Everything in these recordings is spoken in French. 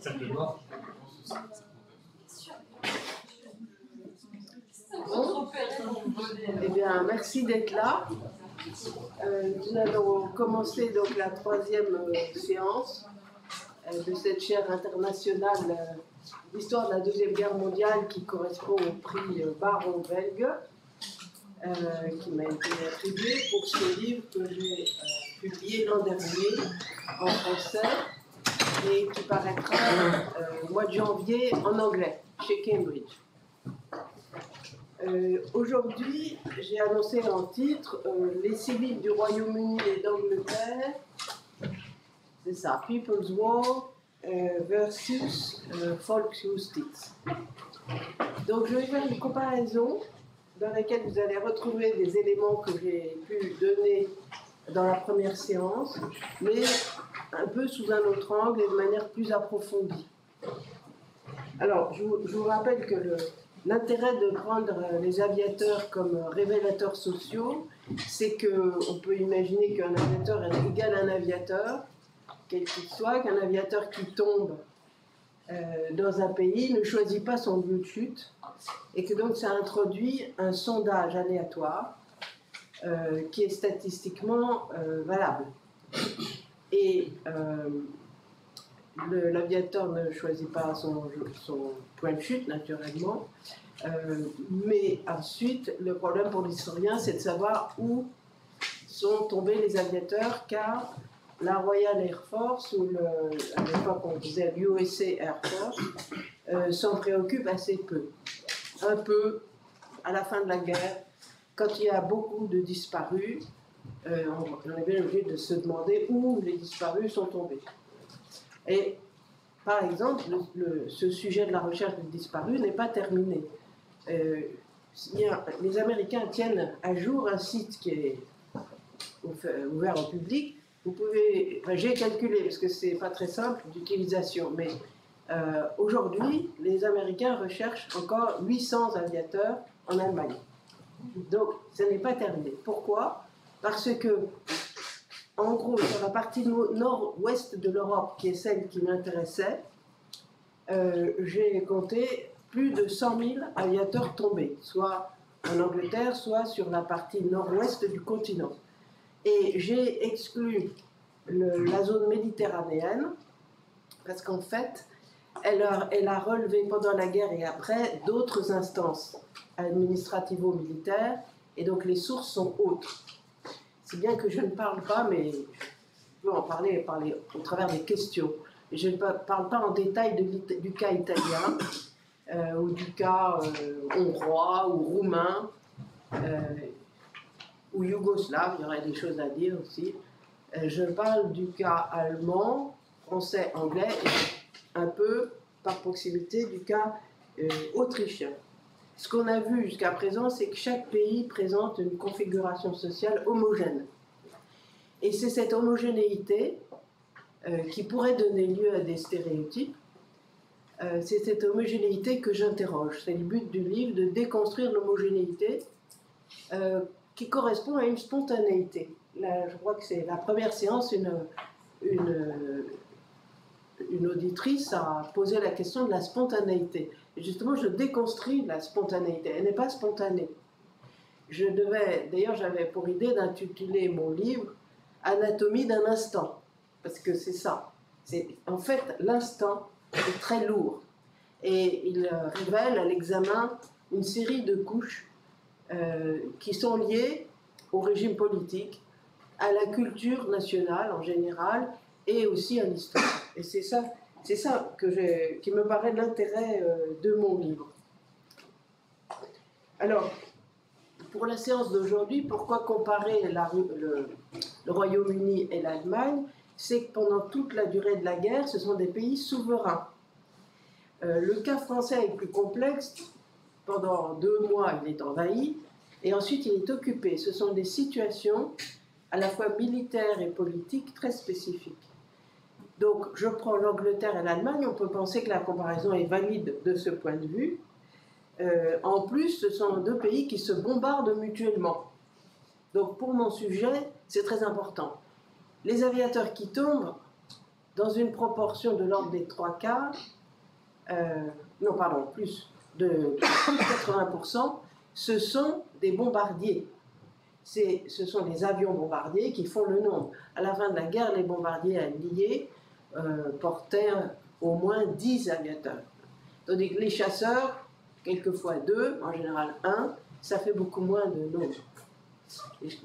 Certainement. Bon. Eh bien, merci d'être là. Nous allons commencer donc la troisième séance de cette chaire internationale d'histoire de la Deuxième Guerre mondiale qui correspond au prix Baron-Welge, qui m'a été attribué pour ce livre que j'ai publié l'an dernier en français et qui paraîtra au mois de janvier en anglais chez Cambridge. Aujourd'hui, j'ai annoncé en titre les civils du Royaume-Uni et d'Angleterre, c'est ça, People's War versus Volksjustiz. Donc je vais faire une comparaison dans laquelle vous allez retrouver des éléments que j'ai pu donner dans la première séance, mais un peu sous un autre angle et de manière plus approfondie. Alors, je vous rappelle que l'intérêt de prendre les aviateurs comme révélateurs sociaux, c'est qu'on peut imaginer qu'un aviateur est égal à un aviateur, quel qu'il soit, qu'un aviateur qui tombe dans un pays ne choisit pas son lieu de chute, et que donc ça introduit un sondage aléatoire qui est statistiquement valable. Et l'aviateur ne choisit pas son point de chute, naturellement, mais ensuite, le problème pour l'historien, c'est de savoir où sont tombés les aviateurs, car la Royal Air Force, ou à l'époque on disait l'USA Air Force, s'en préoccupe assez peu. Un peu à la fin de la guerre, quand il y a beaucoup de disparus, on est bien obligé de se demander où les disparus sont tombés. Et par exemple, ce sujet de la recherche des disparus n'est pas terminé. Les Américains tiennent à jour un site qui est ouvert au public. Vous pouvez, j'ai calculé parce que c'est pas très simple d'utilisation, mais aujourd'hui, les Américains recherchent encore 800 aviateurs en Allemagne. Donc, ça n'est pas terminé. Pourquoi ? Parce que, en gros, sur la partie nord-ouest de l'Europe, qui est celle qui m'intéressait, j'ai compté plus de 100 000 aviateurs tombés, soit en Angleterre, soit sur la partie nord-ouest du continent. Et j'ai exclu la zone méditerranéenne, parce qu'en fait, elle a relevé pendant la guerre et après d'autres instances administrativo-militaires, et donc les sources sont autres. C'est bien que je ne parle pas, mais je peux en parler au travers des questions. Je ne parle pas en détail du cas italien, ou du cas hongrois, ou roumain, ou yougoslave, il y aurait des choses à dire aussi. Je parle du cas allemand, français, anglais, et un peu, par proximité, du cas autrichien. Ce qu'on a vu jusqu'à présent, c'est que chaque pays présente une configuration sociale homogène. Et c'est cette homogénéité qui pourrait donner lieu à des stéréotypes. C'est cette homogénéité que j'interroge. C'est le but du livre, de déconstruire l'homogénéité qui correspond à une spontanéité. Là, je crois que c'est la première séance, une auditrice a posé la question de la spontanéité. Et justement, je déconstruis la spontanéité. Elle n'est pas spontanée. D'ailleurs, j'avais pour idée d'intituler mon livre « Anatomie d'un instant », parce que c'est ça. En fait, l'instant est très lourd. Et il révèle à l'examen une série de couches qui sont liées au régime politique, à la culture nationale en général, et aussi à l'histoire. Et c'est ça qui me paraît l'intérêt de mon livre. Alors, pour la séance d'aujourd'hui, pourquoi comparer le Royaume-Uni et l'Allemagne ? C'est que pendant toute la durée de la guerre, ce sont des pays souverains. Le cas français est plus complexe. Pendant 2 mois, il est envahi, et ensuite il est occupé. Ce sont des situations à la fois militaires et politiques très spécifiques. Donc, je prends l'Angleterre et l'Allemagne, on peut penser que la comparaison est valide de ce point de vue. En plus, ce sont 2 pays qui se bombardent mutuellement. Donc, pour mon sujet, c'est très important. Les aviateurs qui tombent, dans une proportion de l'ordre des 3/4, non pardon, plus de 80%, ce sont des bombardiers. Ce sont des avions bombardiers qui font le nombre. À la fin de la guerre, les bombardiers alliés portaient au moins 10 aviateurs. Tandis que les chasseurs, quelquefois 2, en général 1, ça fait beaucoup moins de nombre.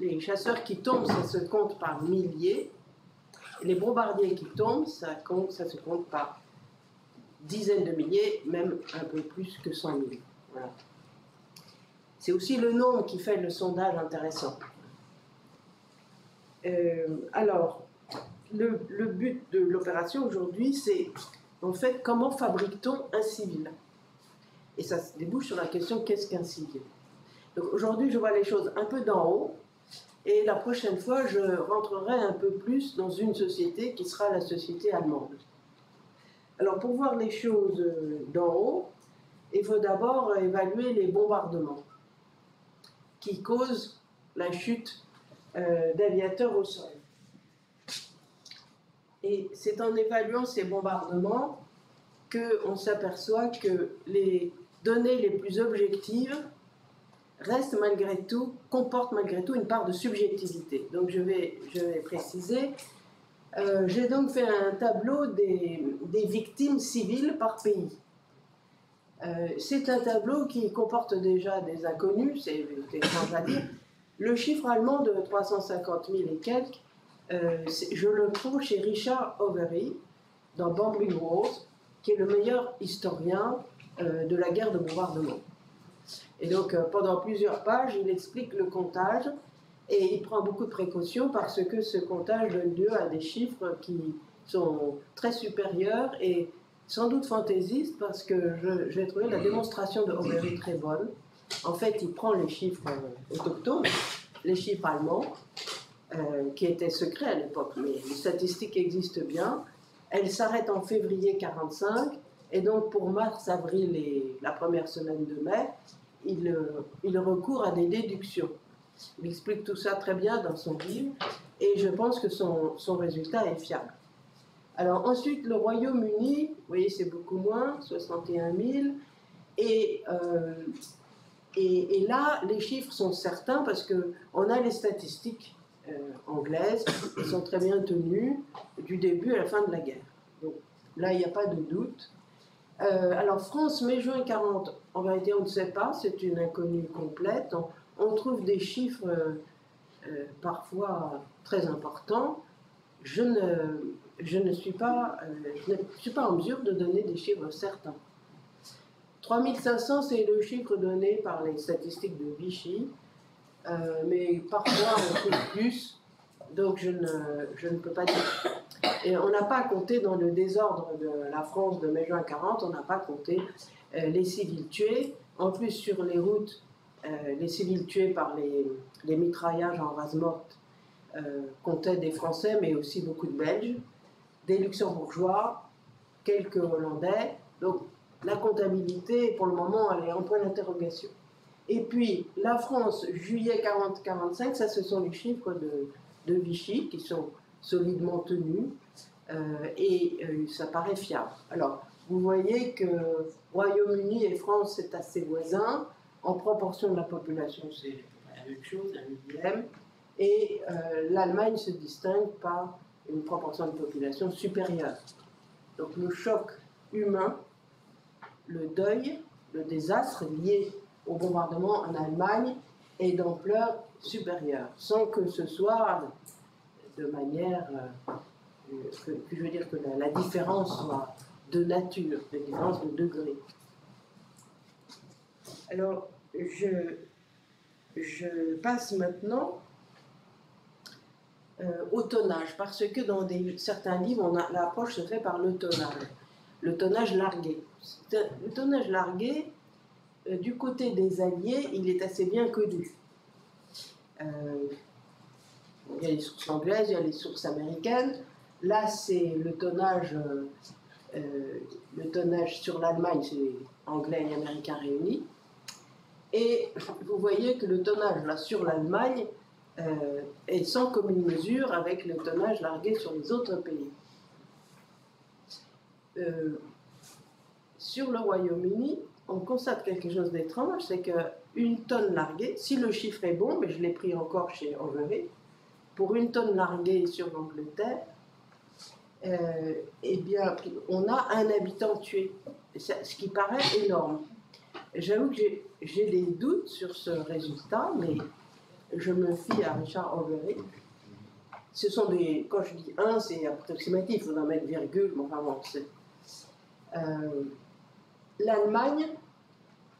Les chasseurs qui tombent, ça se compte par milliers. Les bombardiers qui tombent, ça se compte par dizaines de milliers, même un peu plus que 100 000. Voilà. C'est aussi le nombre qui fait le sondage intéressant. Alors, le but de l'opération aujourd'hui, c'est en fait comment fabrique-t-on un civil? Et ça se débouche sur la question qu'est-ce qu'un civil? Donc aujourd'hui, je vois les choses un peu d'en haut, et la prochaine fois, je rentrerai un peu plus dans une société qui sera la société allemande. Alors pour voir les choses d'en haut, il faut d'abord évaluer les bombardements qui causent la chute d'aviateurs au sol. Et c'est en évaluant ces bombardements qu'on s'aperçoit que les données les plus objectives comportent malgré tout une part de subjectivité. Donc je vais préciser. J'ai donc fait un tableau des victimes civiles par pays. C'est un tableau qui comporte déjà des inconnus, c'est étrange à dire. Le chiffre allemand de 350 000 et quelques, je le trouve chez Richard Overy, dans Bombing Wars, qui est le meilleur historien de la guerre de bombardement. Et donc, pendant plusieurs pages, il explique le comptage, et il prend beaucoup de précautions parce que ce comptage donne lieu à des chiffres qui sont très supérieurs et sans doute fantaisistes, parce que j'ai trouvé la démonstration de Overy très bonne. En fait, il prend les chiffres autochtones, les chiffres allemands, qui étaient secrets à l'époque, mais les statistiques existent bien. Elles s'arrêtent en février 1945, et donc pour mars-avril et la première semaine de mai, il recourt à des déductions. Il explique tout ça très bien dans son livre, et je pense que son résultat est fiable. Alors ensuite, le Royaume-Uni, vous voyez, c'est beaucoup moins, 61 000, et là, les chiffres sont certains parce qu'on a les statistiques anglaises qui sont très bien tenues du début à la fin de la guerre. Donc là, il n'y a pas de doute. Alors France, mai-juin 40, en réalité, on ne sait pas, c'est une inconnue complète. On trouve des chiffres parfois très importants. Je ne suis pas en mesure de donner des chiffres certains. 3500, c'est le chiffre donné par les statistiques de Vichy, mais parfois on trouve plus, donc je ne peux pas dire. Et on n'a pas compté dans le désordre de la France de mai-juin 40, on n'a pas compté les civils tués. En plus, sur les routes, les civils tués par les mitraillages en race morte comptaient des Français, mais aussi beaucoup de Belges, des Luxembourgeois, quelques Hollandais. Donc la comptabilité, pour le moment, elle est en point d'interrogation. Et puis, la France, juillet 40-45, ça, ce sont les chiffres de Vichy, qui sont solidement tenus, et ça paraît fiable. Alors, vous voyez que Royaume-Uni et France, c'est assez voisin. En proportion de la population, c'est la même chose, un millième. Et l'Allemagne se distingue par une proportion de population supérieure. Donc le choc humain, le deuil, le désastre lié au bombardement en Allemagne est d'ampleur supérieure, sans que ce soit de manière que je veux dire que la différence soit de nature, la différence de degré. Alors, je passe maintenant au tonnage, parce que dans certains livres, l'approche se fait par le tonnage largué. Le tonnage largué, du côté des Alliés, il est assez bien connu. Il y a les sources anglaises, il y a les sources américaines. Là, c'est le tonnage sur l'Allemagne, c'est anglais et américain réunis. Et vous voyez que le tonnage là, sur l'Allemagne est sans commune mesure avec le tonnage largué sur les autres pays. sur le Royaume-Uni, on constate quelque chose d'étrange, c'est qu'une tonne larguée, si le chiffre est bon, mais je l'ai pris encore chez Overy, pour une tonne larguée sur l'Angleterre, eh bien, on a un habitant tué, ce qui paraît énorme. J'avoue que j'ai des doutes sur ce résultat, mais je me fie à Richard Overy. Ce sont des, quand je dis 1, c'est approximatif, il faudra mettre virgule, mais enfin bon, c'est... L'Allemagne,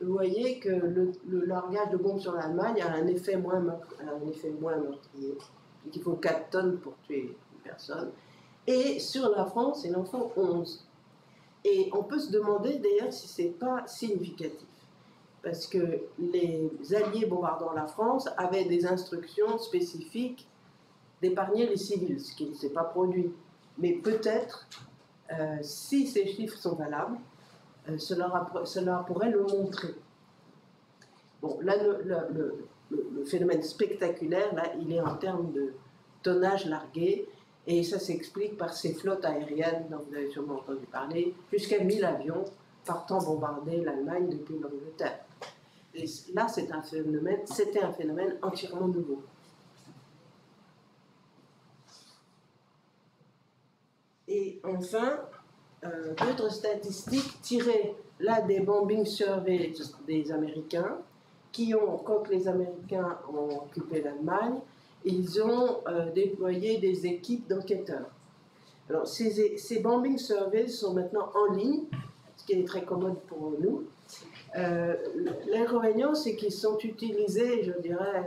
vous voyez que le largage de bombes sur l'Allemagne a un effet moins meurtrier. Il faut 4 tonnes pour tuer une personne. Et sur la France, il en faut 11. Et on peut se demander d'ailleurs si ce n'est pas significatif. Parce que les Alliés bombardant la France avaient des instructions spécifiques d'épargner les civils, ce qui ne s'est pas produit. Mais peut-être, si ces chiffres sont valables, cela pourrait le montrer. Bon, là, le phénomène spectaculaire, là, il est en termes de tonnage largué, et ça s'explique par ces flottes aériennes dont vous avez sûrement entendu parler, jusqu'à 1000 avions partant bombarder l'Allemagne depuis l'Angleterre. Et là, c'était un phénomène entièrement nouveau. Et enfin, d'autres statistiques tirées là des bombing surveys des Américains, qui ont, quand les Américains ont occupé l'Allemagne, ils ont déployé des équipes d'enquêteurs. Alors, ces bombing surveys sont maintenant en ligne, ce qui est très commode pour nous. L'inconvénient, c'est qu'ils sont utilisés, je dirais,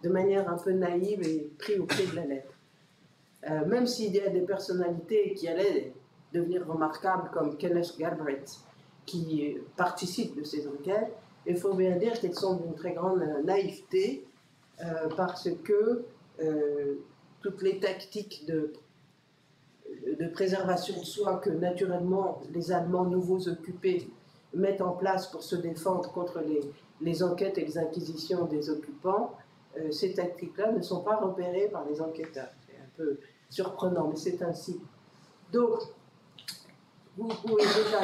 de manière un peu naïve et pris au pied de la lettre. Même s'il y a des personnalités qui allaient devenir remarquables, comme Kenneth Galbraith, qui participe de ces enquêtes, il faut bien dire qu'elles sont d'une très grande naïveté, parce que toutes les tactiques de préservation de soi que naturellement les Allemands nouveaux occupés mettent en place pour se défendre contre les enquêtes et les inquisitions des occupants, ces tactiques-là ne sont pas repérées par les enquêteurs. C'est un peu surprenant, mais c'est ainsi. Donc, vous pouvez déjà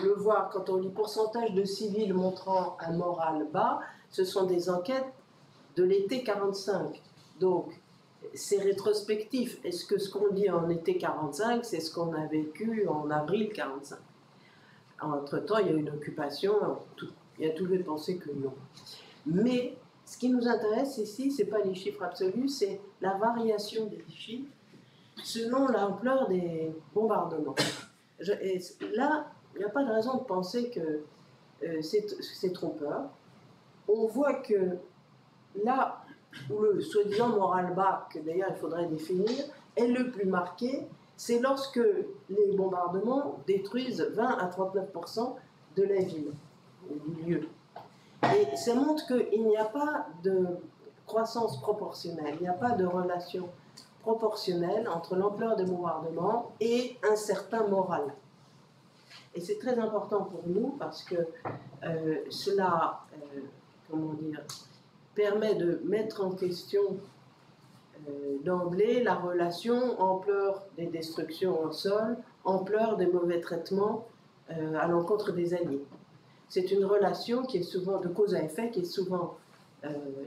le voir quand on lit pourcentage de civils montrant un moral bas, ce sont des enquêtes de l'été 45. Donc, c'est rétrospectif. Est-ce que ce qu'on dit en été 45, c'est ce qu'on a vécu en avril 45? Entre-temps, il y a une occupation, il y a tout lieu de penser que non. Mais ce qui nous intéresse ici, ce n'est pas les chiffres absolus, c'est la variation des chiffres selon l'ampleur des bombardements. Et là, il n'y a pas de raison de penser que c'est trompeur. On voit que là où le soi-disant moral bas, que d'ailleurs il faudrait définir, est le plus marqué, c'est lorsque les bombardements détruisent 20 à 39% de la ville, du lieu. Et ça montre qu'il n'y a pas de croissance proportionnelle, il n'y a pas de relation proportionnelle entre l'ampleur des bombardements et un certain moral. Et c'est très important pour nous parce que cela, comment dire, permet de mettre en question d'emblée la relation ampleur des destructions en sol, ampleur des mauvais traitements à l'encontre des alliés. C'est une relation qui est souvent de cause à effet, qui est souvent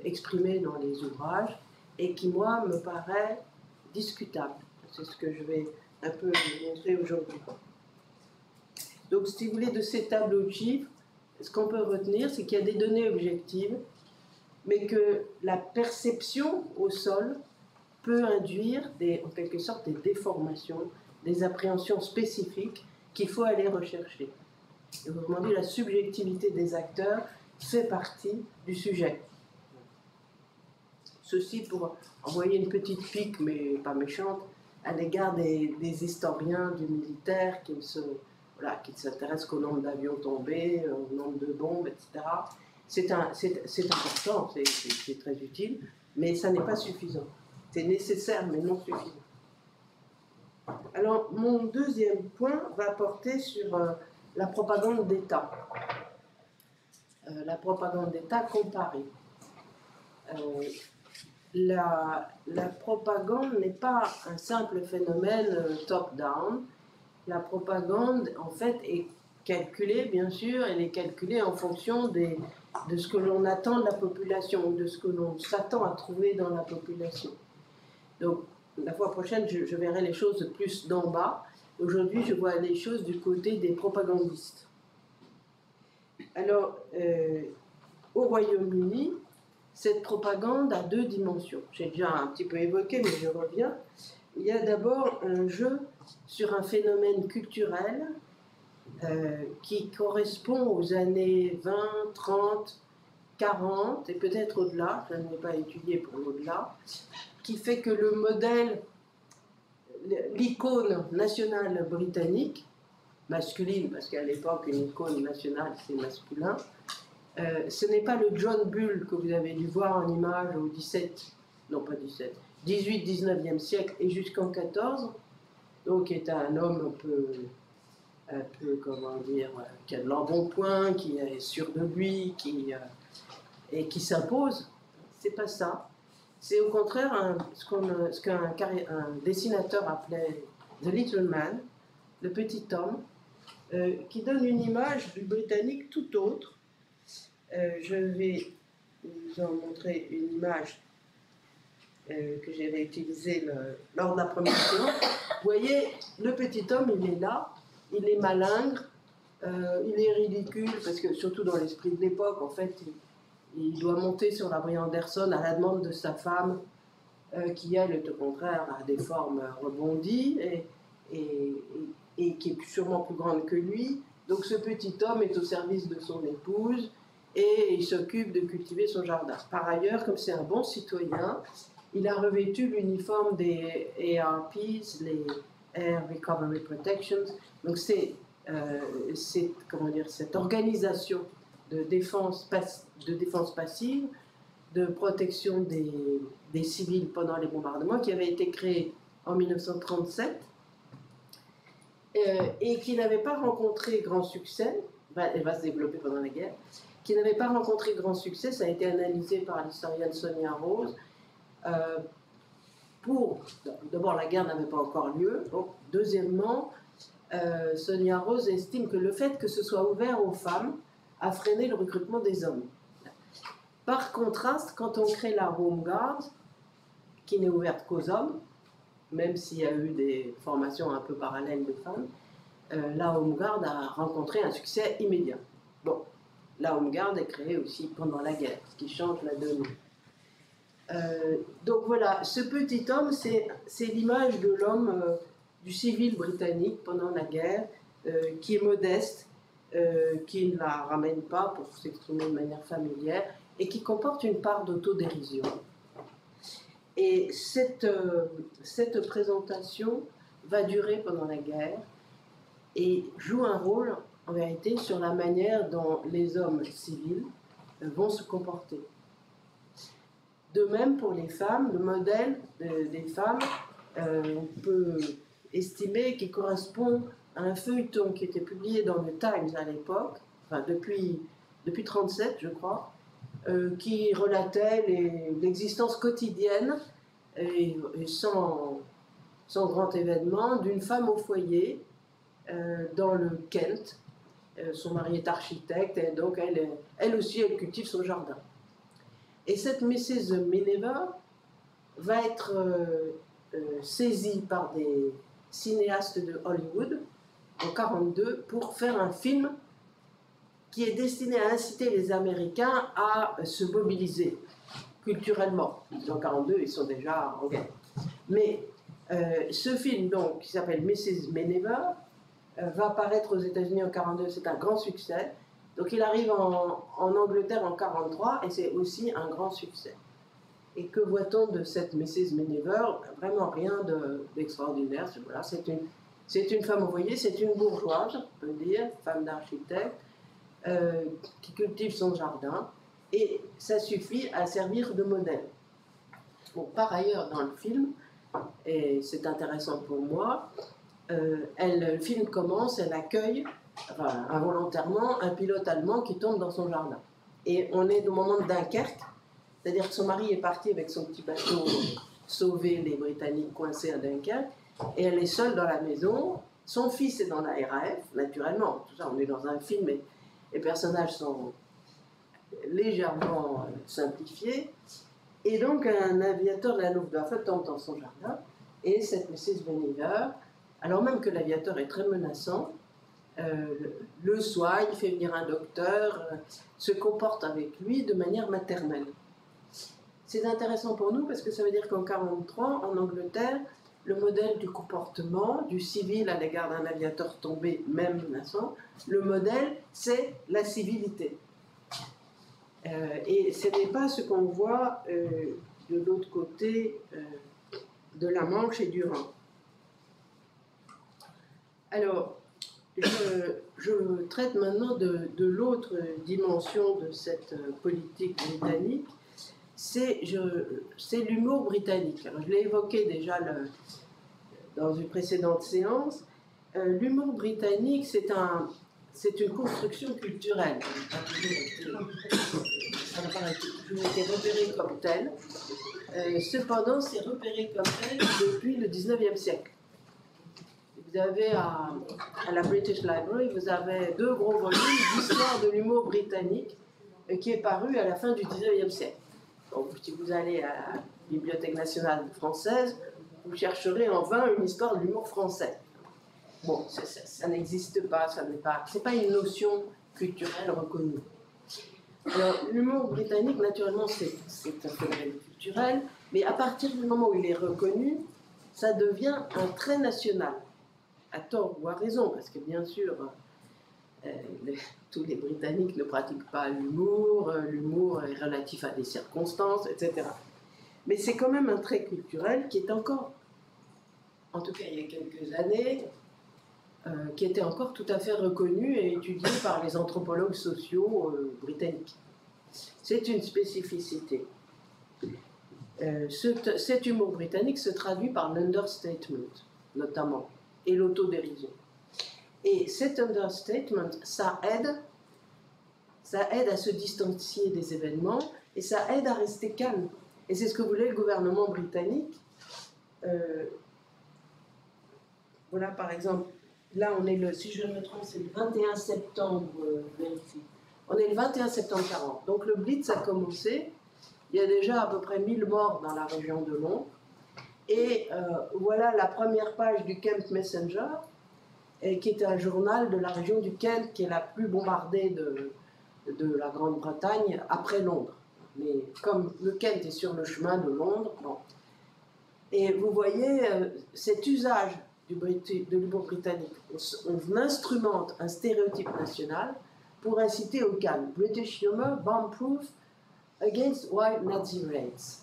exprimée dans les ouvrages et qui, moi, me paraît discutable. C'est ce que je vais un peu vous montrer aujourd'hui. Donc, si vous voulez, de ces tableaux de chiffres, ce qu'on peut retenir, c'est qu'il y a des données objectives, mais que la perception au sol peut induire en quelque sorte des déformations, des appréhensions spécifiques qu'il faut aller rechercher. Et autrement dit, la subjectivité des acteurs fait partie du sujet. Ceci pour envoyer une petite pique, mais pas méchante, à l'égard des historiens du militaire qui s'intéressent qu'au nombre d'avions tombés, au nombre de bombes, etc. C'est important, c'est très utile, mais ça n'est pas suffisant. C'est nécessaire, mais non suffisant. Alors, mon deuxième point va porter sur la propagande d'État. La propagande d'État comparée. La propagande n'est pas un simple phénomène top-down, la propagande, en fait, est calculée, bien sûr, elle est calculée en fonction de ce que l'on attend de la population, de ce que l'on s'attend à trouver dans la population. Donc, la fois prochaine, je verrai les choses plus d'en bas. Aujourd'hui, je vois les choses du côté des propagandistes. Alors, au Royaume-Uni, cette propagande a deux dimensions. J'ai déjà un petit peu évoqué, mais je reviens. Il y a d'abord un jeu sur un phénomène culturel qui correspond aux années 20, 30, 40 et peut-être au-delà, je n'ai pas étudié pour l'au-delà, qui fait que le modèle, l'icône nationale britannique, masculine, parce qu'à l'époque, une icône nationale, c'est masculin, ce n'est pas le John Bull que vous avez dû voir en image au 18, 19e siècle et jusqu'en 14, donc qui est un homme un peu, comment dire, qui a de l'embonpoint, qui est sûr de lui, et qui s'impose. C'est pas ça. C'est au contraire ce qu'un dessinateur appelait The Little Man, le petit homme, qui donne une image du Britannique tout autre. Je vais vous en montrer une image que j'ai réutilisée lors de la première séance. Vous voyez, le petit homme, il est là, il est malingre, il est ridicule, parce que surtout dans l'esprit de l'époque, en fait, il doit monter sur la Brie Anderson à la demande de sa femme, qui elle est au contraire a des formes rebondies et qui est sûrement plus grande que lui. Donc ce petit homme est au service de son épouse et il s'occupe de cultiver son jardin. Par ailleurs, comme c'est un bon citoyen, il a revêtu l'uniforme des ARPs, les Air Recovery Protections. Donc c'est comment dire, cette organisation de défense passive, de protection des civils pendant les bombardements, qui avait été créée en 1937 et qui n'avait pas rencontré grand succès. Elle va se développer pendant la guerre. Qui n'avait pas rencontré grand succès, ça a été analysé par l'historienne Sonia Rose. D'abord, la guerre n'avait pas encore lieu. Donc, deuxièmement, Sonia Rose estime que le fait que ce soit ouvert aux femmes a freiné le recrutement des hommes. Par contraste, quand on crée la Home Guard, qui n'est ouverte qu'aux hommes, même s'il y a eu des formations un peu parallèles de femmes, la Home Guard a rencontré un succès immédiat. Bon, la Home Guard est créée aussi pendant la guerre, ce qui change la donnée. Donc voilà, ce petit homme, c'est l'image de l'homme, du civil britannique pendant la guerre, qui est modeste, qui ne la ramène pas pour s'exprimer de manière familière, et qui comporte une part d'autodérision. Et cette présentation va durer pendant la guerre et joue un rôle, en vérité, sur la manière dont les hommes civils vont se comporter. De même pour les femmes, le modèle des femmes, on peut estimer qu'il correspond à un feuilleton qui était publié dans le Times à l'époque, enfin depuis 1937 je crois, qui relatait l'existence quotidienne et sans grand événement d'une femme au foyer dans le Kent. Son mari est architecte et donc elle aussi elle cultive son jardin. Et cette Mrs. Miniver va être saisie par des cinéastes de Hollywood en 1942 pour faire un film qui est destiné à inciter les Américains à se mobiliser culturellement. En 1942, ils sont déjà en guerre. Mais ce film, donc, qui s'appelle Mrs. Miniver, va apparaître aux États-Unis en 1942, c'est un grand succès. Donc il arrive en Angleterre en 1943 et c'est aussi un grand succès. Et que voit-on de cette Mrs. Miniver? Vraiment rien d'extraordinaire. Voilà, c'est une femme au foyer, c'est une bourgeoise, on peut dire, femme d'architecte, qui cultive son jardin, et ça suffit à servir de modèle. Bon, par ailleurs, dans le film, et c'est intéressant pour moi, le film commence, elle accueille, enfin, involontairement, un pilote allemand qui tombe dans son jardin. Et on est au moment de Dunkerque, c'est-à-dire que son mari est parti avec son petit bateau sauver les Britanniques coincés à Dunkerque, et elle est seule dans la maison, Son fils est dans la RAF, naturellement. Tout ça, on est dans un film et les personnages sont légèrement simplifiés. Et donc, un aviateur de la Luftwaffe tombe dans son jardin et cette Mrs. Veniver, alors même que l'aviateur est très menaçant, le soigne, il fait venir un docteur, se comporte avec lui de manière maternelle. C'est intéressant pour nous parce que ça veut dire qu'en 1943, en Angleterre, le modèle du comportement du civil à l'égard d'un aviateur tombé, même menaçant, le modèle, c'est la civilité. Et ce n'est pas ce qu'on voit de l'autre côté de la Manche et du Rhin. Alors, je traite maintenant de l'autre dimension de cette politique britannique, c'est l'humour britannique. Alors, je l'ai évoqué déjà dans une précédente séance. L'humour britannique, c'est une construction culturelle. Ça n'a pas toujours été repéré comme tel. Cependant, c'est repéré comme tel depuis le 19e siècle. Vous avez à la British Library, vous avez 2 gros volumes d'histoire de l'humour britannique qui est paru à la fin du 19e siècle. Donc, si vous allez à la Bibliothèque nationale française, vous chercherez en vain une histoire de l'humour français. Bon, ça n'existe pas, c'est pas une notion culturelle reconnue. Alors, l'humour britannique, naturellement, c'est un phénomène culturel, mais à partir du moment où il est reconnu, ça devient un trait national. À tort ou à raison, parce que bien sûr, tous les Britanniques ne pratiquent pas l'humour, l'humour est relatif à des circonstances, etc. Mais c'est quand même un trait culturel qui est encore, en tout cas il y a quelques années, qui était encore tout à fait reconnu et étudié par les anthropologues sociaux britanniques. C'est une spécificité. Cet humour britannique se traduit par l'understatement, notamment, et l'autodérision. Et cet understatement, ça aide à se distancier des événements et ça aide à rester calme. Et c'est ce que voulait le gouvernement britannique. Voilà, par exemple, là, on est si je ne me trompe, c'est le 21 septembre, vérifie. On est le 21 septembre 40. Donc le Blitz a commencé. Il y a déjà à peu près 1000 morts dans la région de Londres. Et voilà la première page du Kent Messenger, qui est un journal de la région du Kent, qui est la plus bombardée de la Grande-Bretagne après Londres. Mais comme le Kent est sur le chemin de Londres, bon. Et vous voyez cet usage de l'humour britannique. On instrumente un stéréotype national pour inciter au calme. British humor, bomb-proof against white Nazi raids.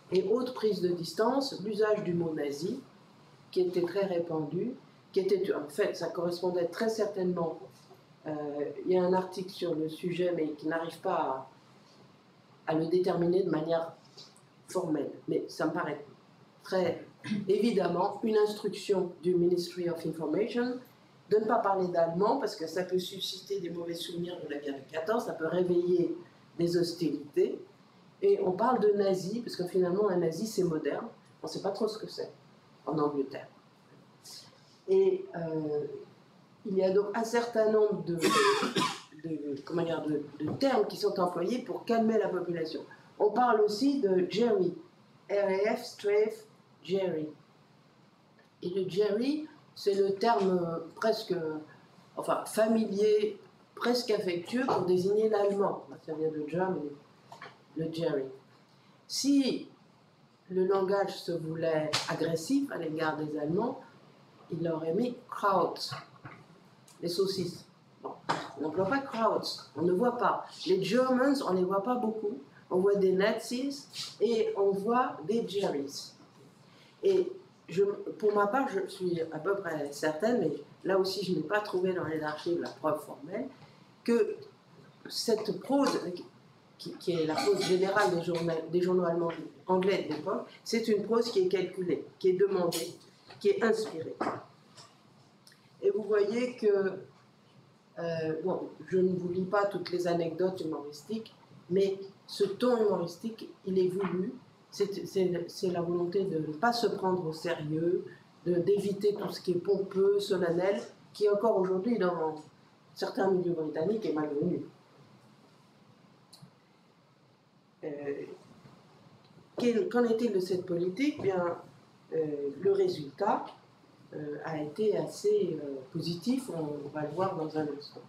Et autre prise de distance, l'usage du mot nazi, qui était très répandu, qui était, en fait, ça correspondait très certainement, il y a un article sur le sujet, mais qui n'arrive pas à le déterminer de manière formelle, mais ça me paraît très évidemment une instruction du Ministry of Information de ne pas parler d'allemand, parce que ça peut susciter des mauvais souvenirs de la guerre de 14, ça peut réveiller des hostilités. Et on parle de nazi, parce que finalement, un nazi, c'est moderne. On ne sait pas trop ce que c'est en Angleterre. Et il y a donc un certain nombre de termes qui sont employés pour calmer la population. On parle aussi de Jerry, RAF, Strafe, Jerry. Et le Jerry, c'est le terme presque, enfin, familier, presque affectueux pour désigner l'allemand. Ça vient de Germany. Le Jerry. Si le langage se voulait agressif à l'égard des Allemands, il aurait mis Kraut, les saucisses. Bon, on n'emploie pas Kraut, on ne voit pas. Les Germans, on ne les voit pas beaucoup. On voit des Nazis et on voit des Jerrys. Et pour ma part, je suis à peu près certaine, mais là aussi je n'ai pas trouvé dans les archives la preuve formelle, que cette prose, qui est la prose générale des journaux allemands, anglais de l'époque, c'est une prose qui est calculée, qui est demandée, qui est inspirée. Et vous voyez que, bon, je ne vous lis pas toutes les anecdotes humoristiques, mais ce ton humoristique, il est voulu, c'est la volonté de ne pas se prendre au sérieux, d'éviter tout ce qui est pompeux, solennel, qui encore aujourd'hui dans certains milieux britanniques est malvenu. Qu'en est-il de cette politique? Bien, le résultat a été assez positif, on va le voir dans un instant.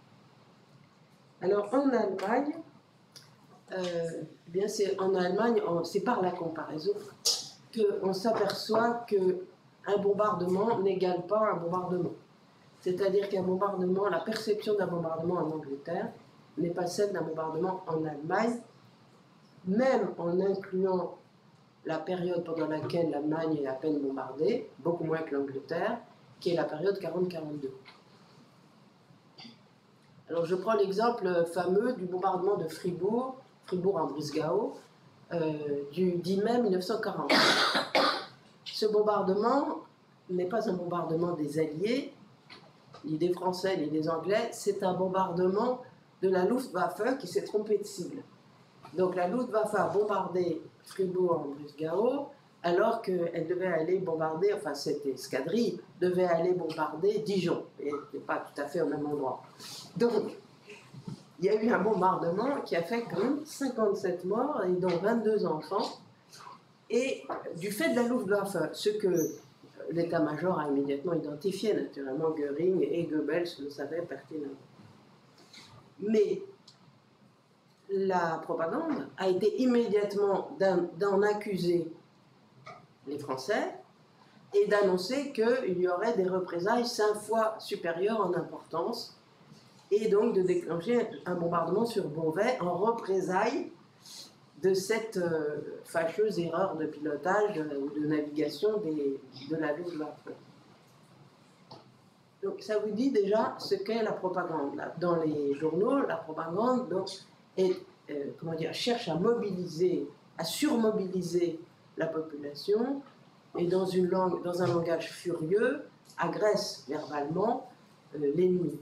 Alors en Allemagne, bien c'est en Allemagne, c'est par la comparaison qu'on s'aperçoit qu'un bombardement n'égale pas un bombardement. C'est-à-dire qu'un bombardement, la perception d'un bombardement en Angleterre n'est pas celle d'un bombardement en Allemagne, même en incluant la période pendant laquelle l'Allemagne est à peine bombardée, beaucoup moins que l'Angleterre, qui est la période 40-42. Alors je prends l'exemple fameux du bombardement de Fribourg en Brisgau, du 10 mai 1940. Ce bombardement n'est pas un bombardement des Alliés, ni des Français, ni des Anglais, c'est un bombardement de la Luftwaffe qui s'est trompée de cible. Donc la Luftwaffe a bombardé Fribourg en Brisgau, alors qu'elle devait aller bombarder, enfin cette escadrille devait aller bombarder Dijon, et pas tout à fait au même endroit. Donc, il y a eu un bombardement qui a fait quand même 57 morts, et dont 22 enfants, et du fait de la Luftwaffe, ce que l'état-major a immédiatement identifié, naturellement Göring et Goebbels le savaient pertinemment. Mais la propagande a été immédiatement d'en accuser les Français et d'annoncer qu'il y aurait des représailles 5 fois supérieures en importance et donc de déclencher un bombardement sur Beauvais en représailles de cette fâcheuse erreur de pilotage ou de navigation de la Luftwaffe. Donc ça vous dit déjà ce qu'est la propagande. Là. Dans les journaux, la propagande donc, cherche à mobiliser, à surmobiliser la population et dans un langage furieux, agresse verbalement l'ennemi.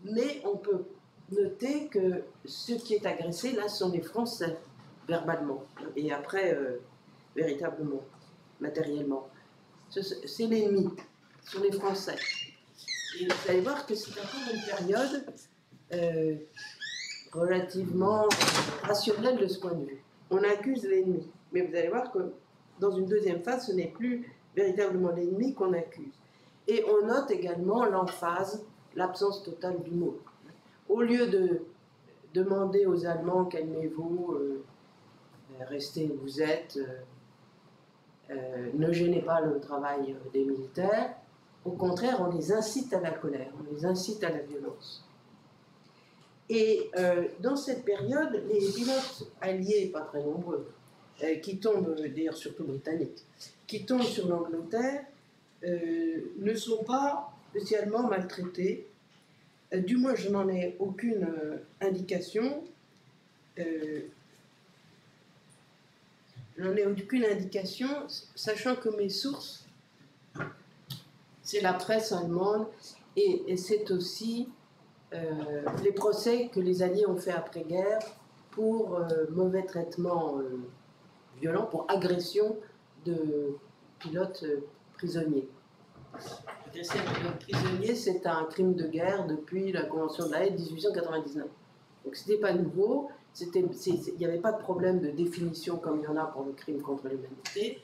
Mais on peut noter que ce qui est agressé, là, sont les Français, verbalement, et après, véritablement, matériellement. C'est l'ennemi, ce sont les Français. Et vous allez voir que c'est encore une période relativement rationnelle de ce point de vue. On accuse l'ennemi, mais vous allez voir que dans une deuxième phase, ce n'est plus véritablement l'ennemi qu'on accuse. Et on note également l'emphase, l'absence totale d'humour. Au lieu de demander aux Allemands calmez-vous, restez où vous êtes, ne gênez pas le travail des militaires, au contraire, on les incite à la colère, on les incite à la violence. Et dans cette période, les pilotes alliés, pas très nombreux, qui tombent, d'ailleurs surtout britanniques, qui tombent sur l'Angleterre, ne sont pas spécialement maltraités. Du moins, je n'en ai aucune indication. Sachant que mes sources, c'est la presse allemande et c'est aussi les procès que les Alliés ont fait après-guerre pour mauvais traitement violent, pour agression de pilotes prisonniers. Agresser un pilote prisonnier, c'est un crime de guerre depuis la Convention de La Haye de 1899. Donc ce n'était pas nouveau, il n'y avait pas de problème de définition comme il y en a pour le crime contre l'humanité,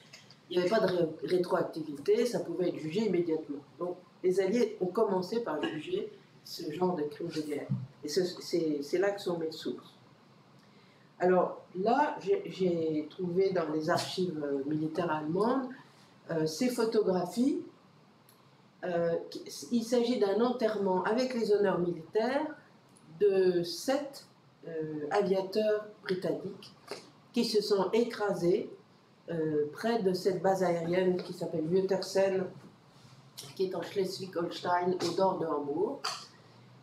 il n'y avait pas de rétroactivité, ça pouvait être jugé immédiatement. Donc les Alliés ont commencé par juger ce genre de crime de guerre. Et c'est là que sont mes sources. Alors là, j'ai trouvé dans les archives militaires allemandes ces photographies. Il s'agit d'un enterrement avec les honneurs militaires de 7 aviateurs britanniques qui se sont écrasés près de cette base aérienne qui s'appelle Uetersen, qui est en Schleswig-Holstein au nord de Hambourg.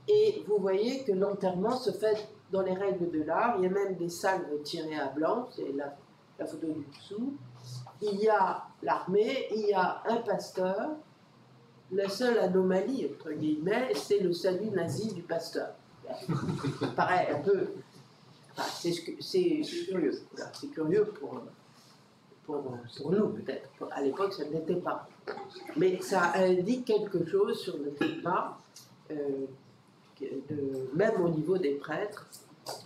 Et vous voyez que l'enterrement se fait dans les règles de l'art. Il y a même des salves tirées à blanc, c'est la photo du dessous. Il y a l'armée, il y a un pasteur. La seule anomalie, entre guillemets, c'est le salut nazi du pasteur. Pareil, un peu. Enfin, c'est curieux. C'est curieux pour pour nous peut-être. À l'époque, ça ne l'était pas. Mais ça indique quelque chose sur le climat, même au niveau des prêtres,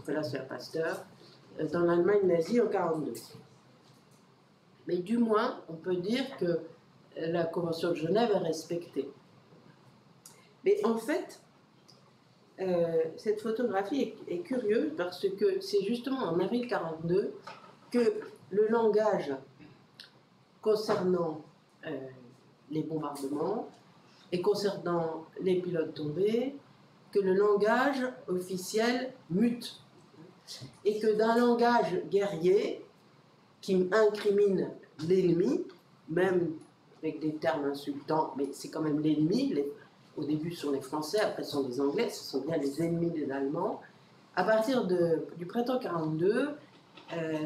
là c'est un pasteur, dans l'Allemagne nazie en 1942. Mais du moins, on peut dire que la Convention de Genève est respectée. Mais en fait, cette photographie est curieuse parce que c'est justement en avril 1942 que le langage concernant les bombardements et concernant les pilotes tombés, que le langage officiel mute. Et que d'un langage guerrier qui incrimine l'ennemi, même avec des termes insultants, mais c'est quand même l'ennemi, au début ce sont les Français, après ce sont les Anglais, ce sont bien les ennemis des Allemands. À partir du printemps 1942,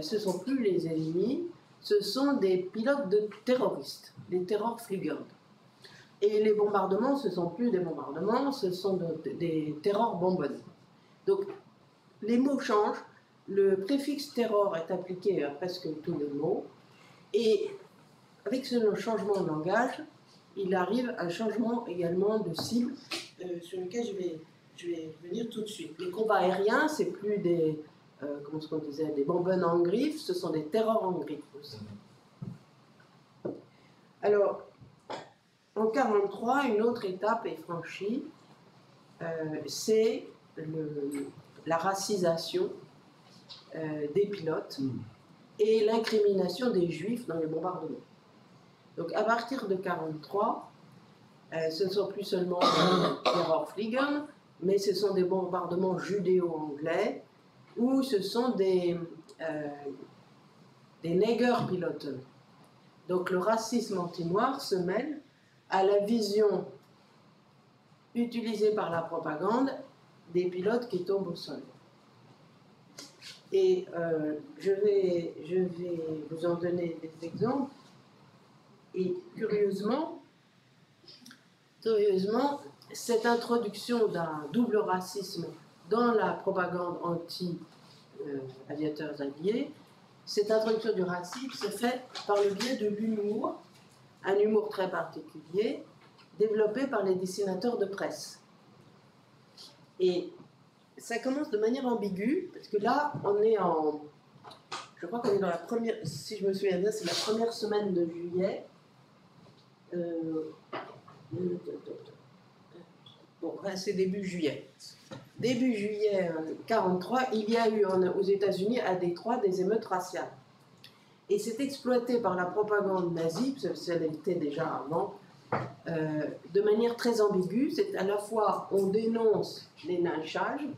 ce ne sont plus les ennemis, ce sont des pilotes de terroristes, des Terrorflieger. Et les bombardements, ce ne sont plus des bombardements, ce sont des terrorbomben. Donc, les mots changent, le préfixe terror est appliqué à presque tous les mots, et avec ce changement de langage, il arrive un changement également de cible, sur lequel je vais venir tout de suite. Les combats aériens, c'est plus des, comment est-ce qu'on disait, des bomben en griffe, ce sont des terrors en griffe aussi. Alors, en 1943, une autre étape est franchie, c'est la racisation des pilotes et l'incrimination des juifs dans les bombardements. Donc à partir de 1943, ce ne sont plus seulement des Terrorfliegen, mais ce sont des bombardements judéo-anglais ou ce sont des Negerpiloten. Donc le racisme anti-noir se mêle à la vision utilisée par la propagande des pilotes qui tombent au sol. Et je vais vous en donner des exemples. Et curieusement, cette introduction d'un double racisme dans la propagande anti-aviateurs alliés, cette introduction du racisme se fait par le biais de l'humour, un humour très particulier, développé par les dessinateurs de presse. Et ça commence de manière ambiguë, parce que là, je crois qu'on est dans la première, si je me souviens bien, c'est la première semaine de juillet. Bon, c'est début juillet. Début juillet 1943, il y a eu aux États-Unis, à Détroit, des émeutes raciales. Et c'est exploité par la propagande nazie, ça l'était déjà avant, de manière très ambiguë. C'est à la fois, on dénonce les lynchages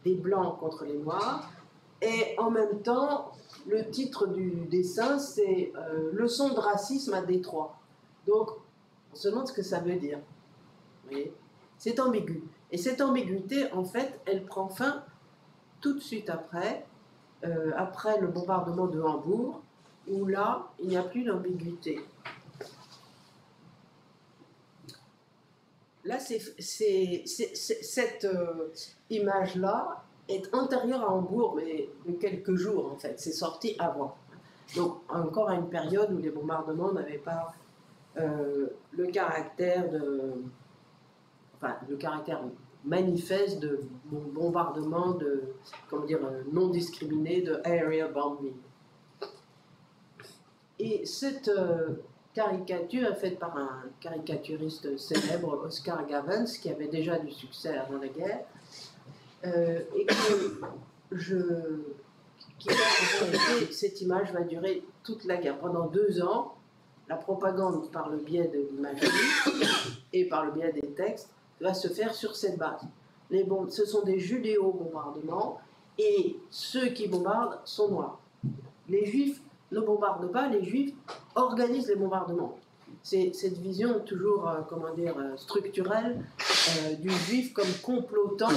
des blancs contre les noirs, et en même temps, le titre du dessin, c'est Leçon de racisme à Détroit. Donc, on se demande ce que ça veut dire. Vous voyez ? C'est ambigu. Et cette ambiguïté, en fait, elle prend fin tout de suite après le bombardement de Hambourg, où là, il n'y a plus d'ambiguïté. Là, cette image-là est antérieure à Hambourg, mais de quelques jours, en fait. C'est sorti avant. Donc, encore à une période où les bombardements n'avaient pas le caractère manifeste de bombardement non discriminé, de area bombing. Et cette caricature est faite par un caricaturiste célèbre, Oscar Gavens, qui avait déjà du succès avant la guerre, et cette image va durer toute la guerre. Pendant 2 ans, la propagande, par le biais de l'imagerie et par le biais des textes, va se faire sur cette base. Ce sont des judéo-bombardements, et ceux qui bombardent sont noirs. Les juifs ne bombardent pas, les juifs organisent les bombardements. C'est cette vision toujours, structurelle du juif comme complotant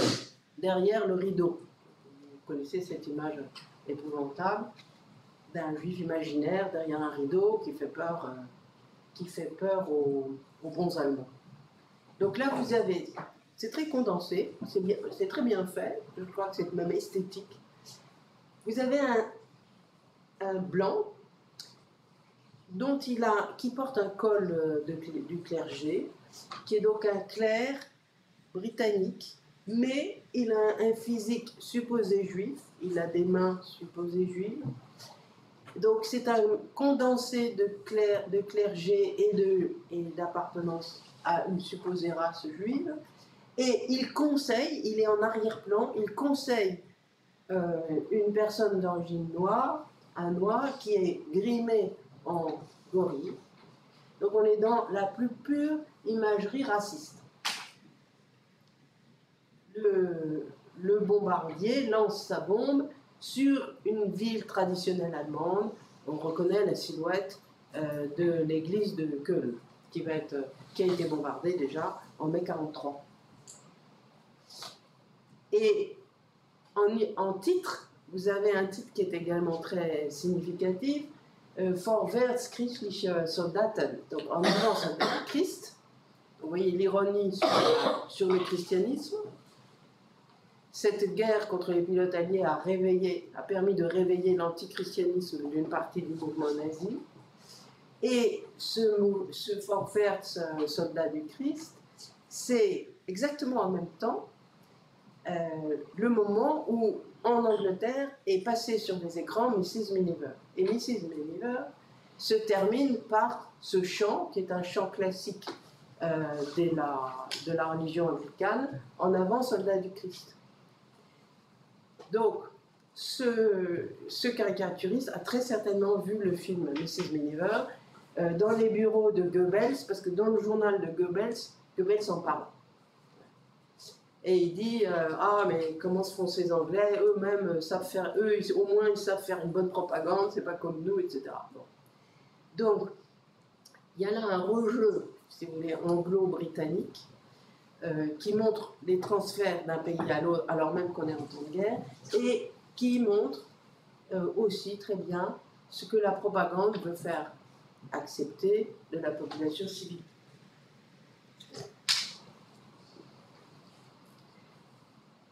derrière le rideau. Vous connaissez cette image épouvantable d'un juif imaginaire derrière un rideau qui fait peur aux bons Allemands. Donc là, vous avez, c'est très condensé, c'est très bien fait, je crois que c'est même esthétique. Vous avez un blanc qui porte un col du clergé, qui est donc un clerc britannique, mais il a un physique supposé juif, il a des mains supposées juives. Donc c'est un condensé de clergé et d'appartenance à une supposée race juive. Et il est en arrière-plan, il conseille une personne d'origine noire, un noir qui est grimé en gorille. Donc on est dans la plus pure imagerie raciste. Le bombardier lance sa bombe sur une ville traditionnelle allemande. On reconnaît la silhouette de l'église de Köln, qui a été bombardée déjà en mai 1943. Et en titre, vous avez un titre qui est également très significatif, Vorwärts christliche Soldaten, donc en avant soldats du Christ. Vous voyez l'ironie sur le christianisme. Cette guerre contre les pilotes alliés a permis de réveiller l'antichristianisme d'une partie du mouvement nazi. Et ce Vorwärts soldat du Christ, c'est exactement en même temps le moment où, en Angleterre, est passé sur des écrans Mrs. Miniver. Et Mrs. Miniver se termine par ce chant, qui est un chant classique de la religion anglicane, en avant, soldat du Christ. Donc, ce caricaturiste a très certainement vu le film Mrs. Miniver dans les bureaux de Goebbels, parce que dans le journal de Goebbels en parle. Et il dit ah, mais comment se font ces Anglais, eux-mêmes savent faire, au moins ils savent faire une bonne propagande, c'est pas comme nous, etc. Bon. Donc, il y a là un rejeu, si vous voulez, anglo-britannique, qui montre les transferts d'un pays à l'autre, alors même qu'on est en temps de guerre, et qui montre aussi très bien ce que la propagande veut faire accepter de la population civile.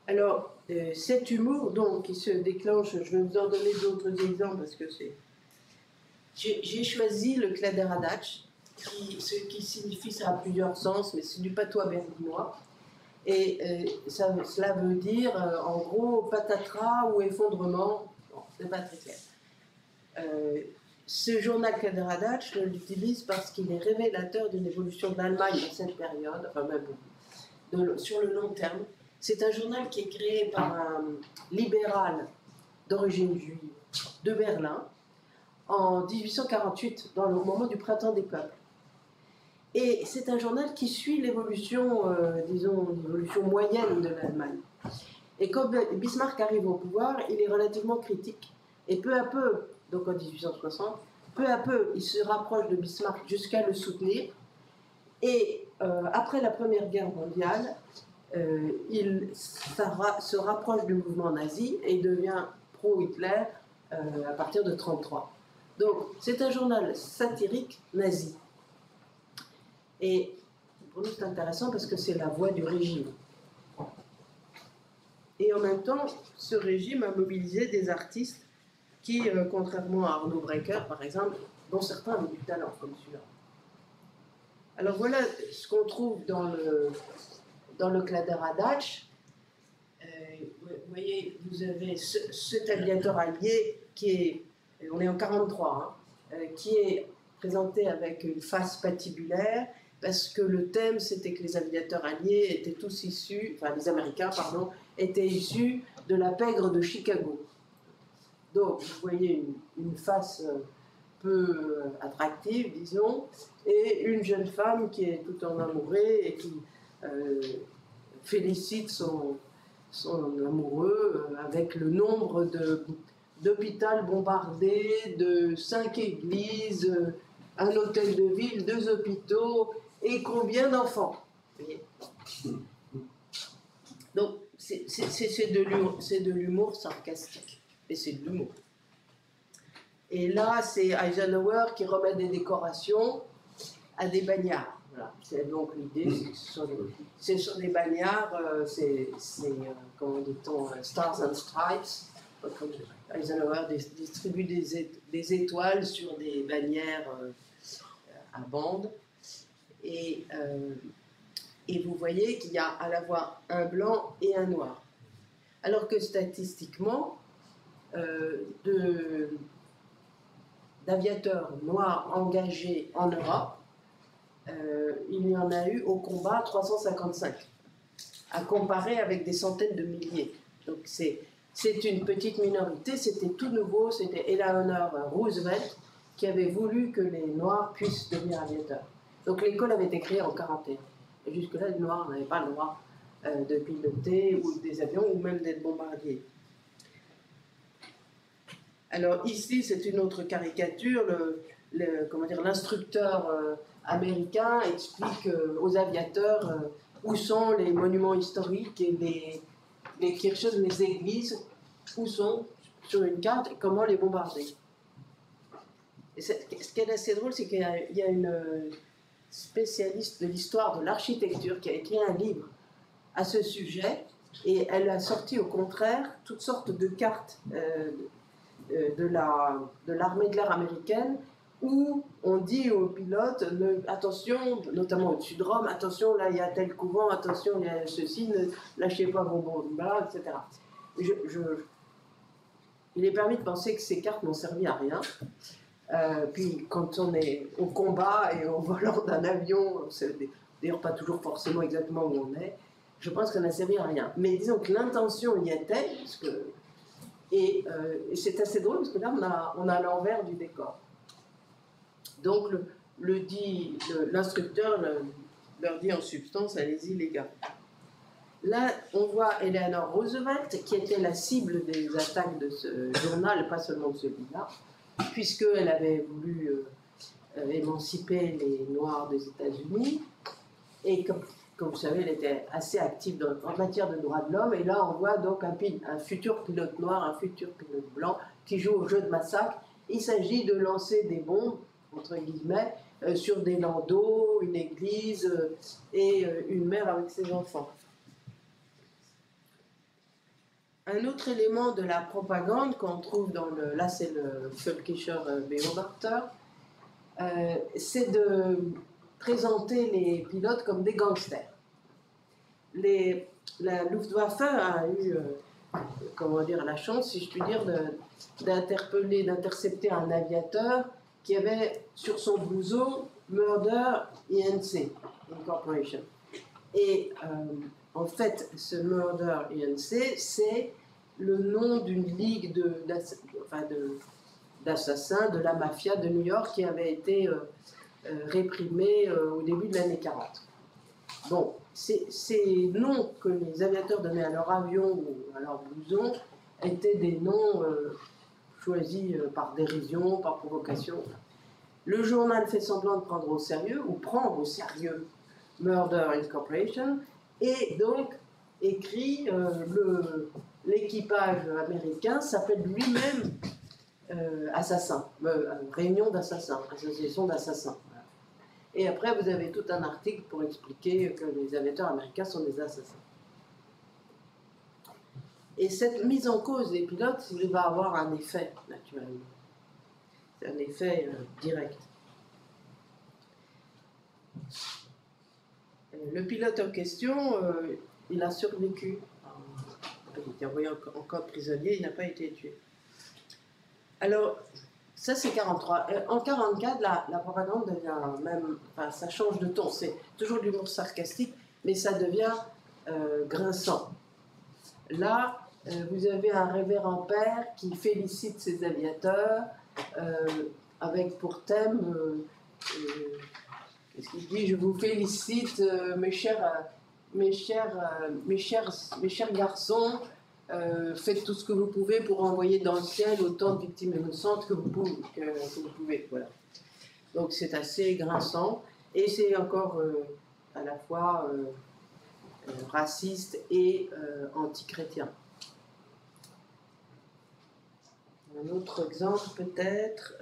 Alors, cet humour, donc, qui se déclenche, je vais vous en donner d'autres exemples, parce que c'est... J'ai choisi le Kladderadatsch, ce qui signifie, ça a plusieurs sens, mais c'est du patois berlinois, et cela veut dire, en gros, patatras ou effondrement, bon, c'est pas très clair. Ce journal Kladderadatsch, je l'utilise parce qu'il est révélateur d'une évolution de l'Allemagne dans cette période, enfin même sur le long terme. C'est un journal qui est créé par un libéral d'origine juive de Berlin en 1848, au moment du printemps des peuples. Et c'est un journal qui suit l'évolution, disons, l'évolution moyenne de l'Allemagne. Et quand Bismarck arrive au pouvoir, il est relativement critique. Et peu à peu, donc en 1860, peu à peu, il se rapproche de Bismarck jusqu'à le soutenir. Et après la Première Guerre mondiale, il se rapproche du mouvement nazi et devient pro-Hitler à partir de 1933. Donc, c'est un journal satirique nazi. Et pour nous, c'est intéressant parce que c'est la voix du régime. Et en même temps, ce régime a mobilisé des artistes qui, contrairement à Arno Breker, par exemple, dont certains avaient du talent, comme celui-là. Alors voilà ce qu'on trouve dans le Kladderadatsch. Vous voyez, vous avez cet aviateur allié qui est, on est en 1943, qui est présenté avec une face patibulaire, parce que le thème, c'était que les aviateurs alliés étaient tous issus, enfin les Américains, pardon, étaient issus de la pègre de Chicago. Donc, vous voyez une face peu attractive, disons, et une jeune femme qui est tout en amoureux et qui félicite son amoureux avec le nombre d'hôpitaux bombardés, de 5 églises, un hôtel de ville, 2 hôpitaux, et combien d'enfants. Donc, c'est de l'humour sarcastique, et c'est de l'humour. Et là, c'est Eisenhower qui remet des décorations à des bagnards. Voilà. C'est donc l'idée, c'est sur des bagnards, comment dit-on, Stars and Stripes, Eisenhower distribue des étoiles sur des bannières à bandes. Et vous voyez qu'il y a à la fois un blanc et un noir. Alors que statistiquement, d'aviateurs noirs engagés en Europe, il y en a eu au combat 355, à comparer avec des centaines de milliers. Donc c'est une petite minorité, c'était tout nouveau, c'était Eleanor Roosevelt qui avait voulu que les Noirs puissent devenir aviateurs. Donc l'école avait été créée en 1941. Et jusque-là, les Noirs n'avaient pas le droit de piloter ou des avions ou même d'être bombardiers. Alors ici, c'est une autre caricature. L'instructeur américain explique aux aviateurs où sont les monuments historiques et les kirches, les églises, où sont sur une carte et comment les bombarder. Et ce qui est assez drôle, c'est qu'il y a une spécialiste de l'histoire de l'architecture qui a écrit un livre à ce sujet, et elle a sorti au contraire toutes sortes de cartes de l'armée de l'air américaine où on dit aux pilotes attention, notamment au-dessus de Rome, attention, là il y a tel couvent, attention, il y a ceci, ne lâchez pas vos bombes, etc. Il est permis de penser que ces cartes n'ont servi à rien. Puis quand on est au combat et au volant d'un avion, c'est d'ailleurs pas toujours forcément exactement où on est, je pense qu'on n'a servi à rien. Mais disons que l'intention y était, et c'est assez drôle parce que là on a l'envers du décor. Donc l'instructeur leur dit en substance, allez-y les gars. Là, on voit Eleanor Roosevelt, qui était la cible des attaques de ce journal, pas seulement de celui-là, puisqu'elle avait voulu émanciper les Noirs des États-Unis. Et comme vous savez, elle était assez active en matière de droits de l'homme. Et là, on voit donc un futur pilote noir, un futur pilote blanc, qui joue au jeu de massacre. Il s'agit de lancer des bombes, entre guillemets, sur des landaux, une église et une mère avec ses enfants. Un autre élément de la propagande qu'on trouve là c'est le Völkischer Beobachter, c'est de présenter les pilotes comme des gangsters. La Luftwaffe a eu la chance, si je puis dire, d'intercepter un aviateur qui avait sur son blouson Murder Inc. Incorporation. Et en fait, ce Murder Inc., c'est le nom d'une ligue d'assassins de la mafia de New York qui avait été réprimée au début de l'année 40. Bon, ces noms que les aviateurs donnaient à leur avion ou à leur blouson étaient des noms choisis par dérision, par provocation. Le journal fait semblant de prendre au sérieux, ou prendre au sérieux Murder Incorporation, et donc écrit l'équipage américain s'appelle lui-même assassin, réunion d'assassins, association d'assassins. Voilà. Et après vous avez tout un article pour expliquer que les aviateurs américains sont des assassins. Et cette mise en cause des pilotes, il va avoir un effet naturellement. C'est un effet direct. Le pilote en question, il a survécu. Il était envoyé en camp prisonnier, il n'a pas été tué. Alors, ça c'est 43. En 44, la propagande devient même... Enfin, ça change de ton. C'est toujours de l'humour sarcastique, mais ça devient grinçant. Là, vous avez un révérend père qui félicite ses aviateurs avec pour thème... qu'est-ce qu'il dit? Je vous félicite, mes chers garçons, faites tout ce que vous pouvez pour envoyer dans le ciel autant de victimes innocentes que vous pouvez. Voilà. Donc c'est assez grinçant et c'est encore à la fois raciste et anti-chrétien. Un autre exemple peut-être.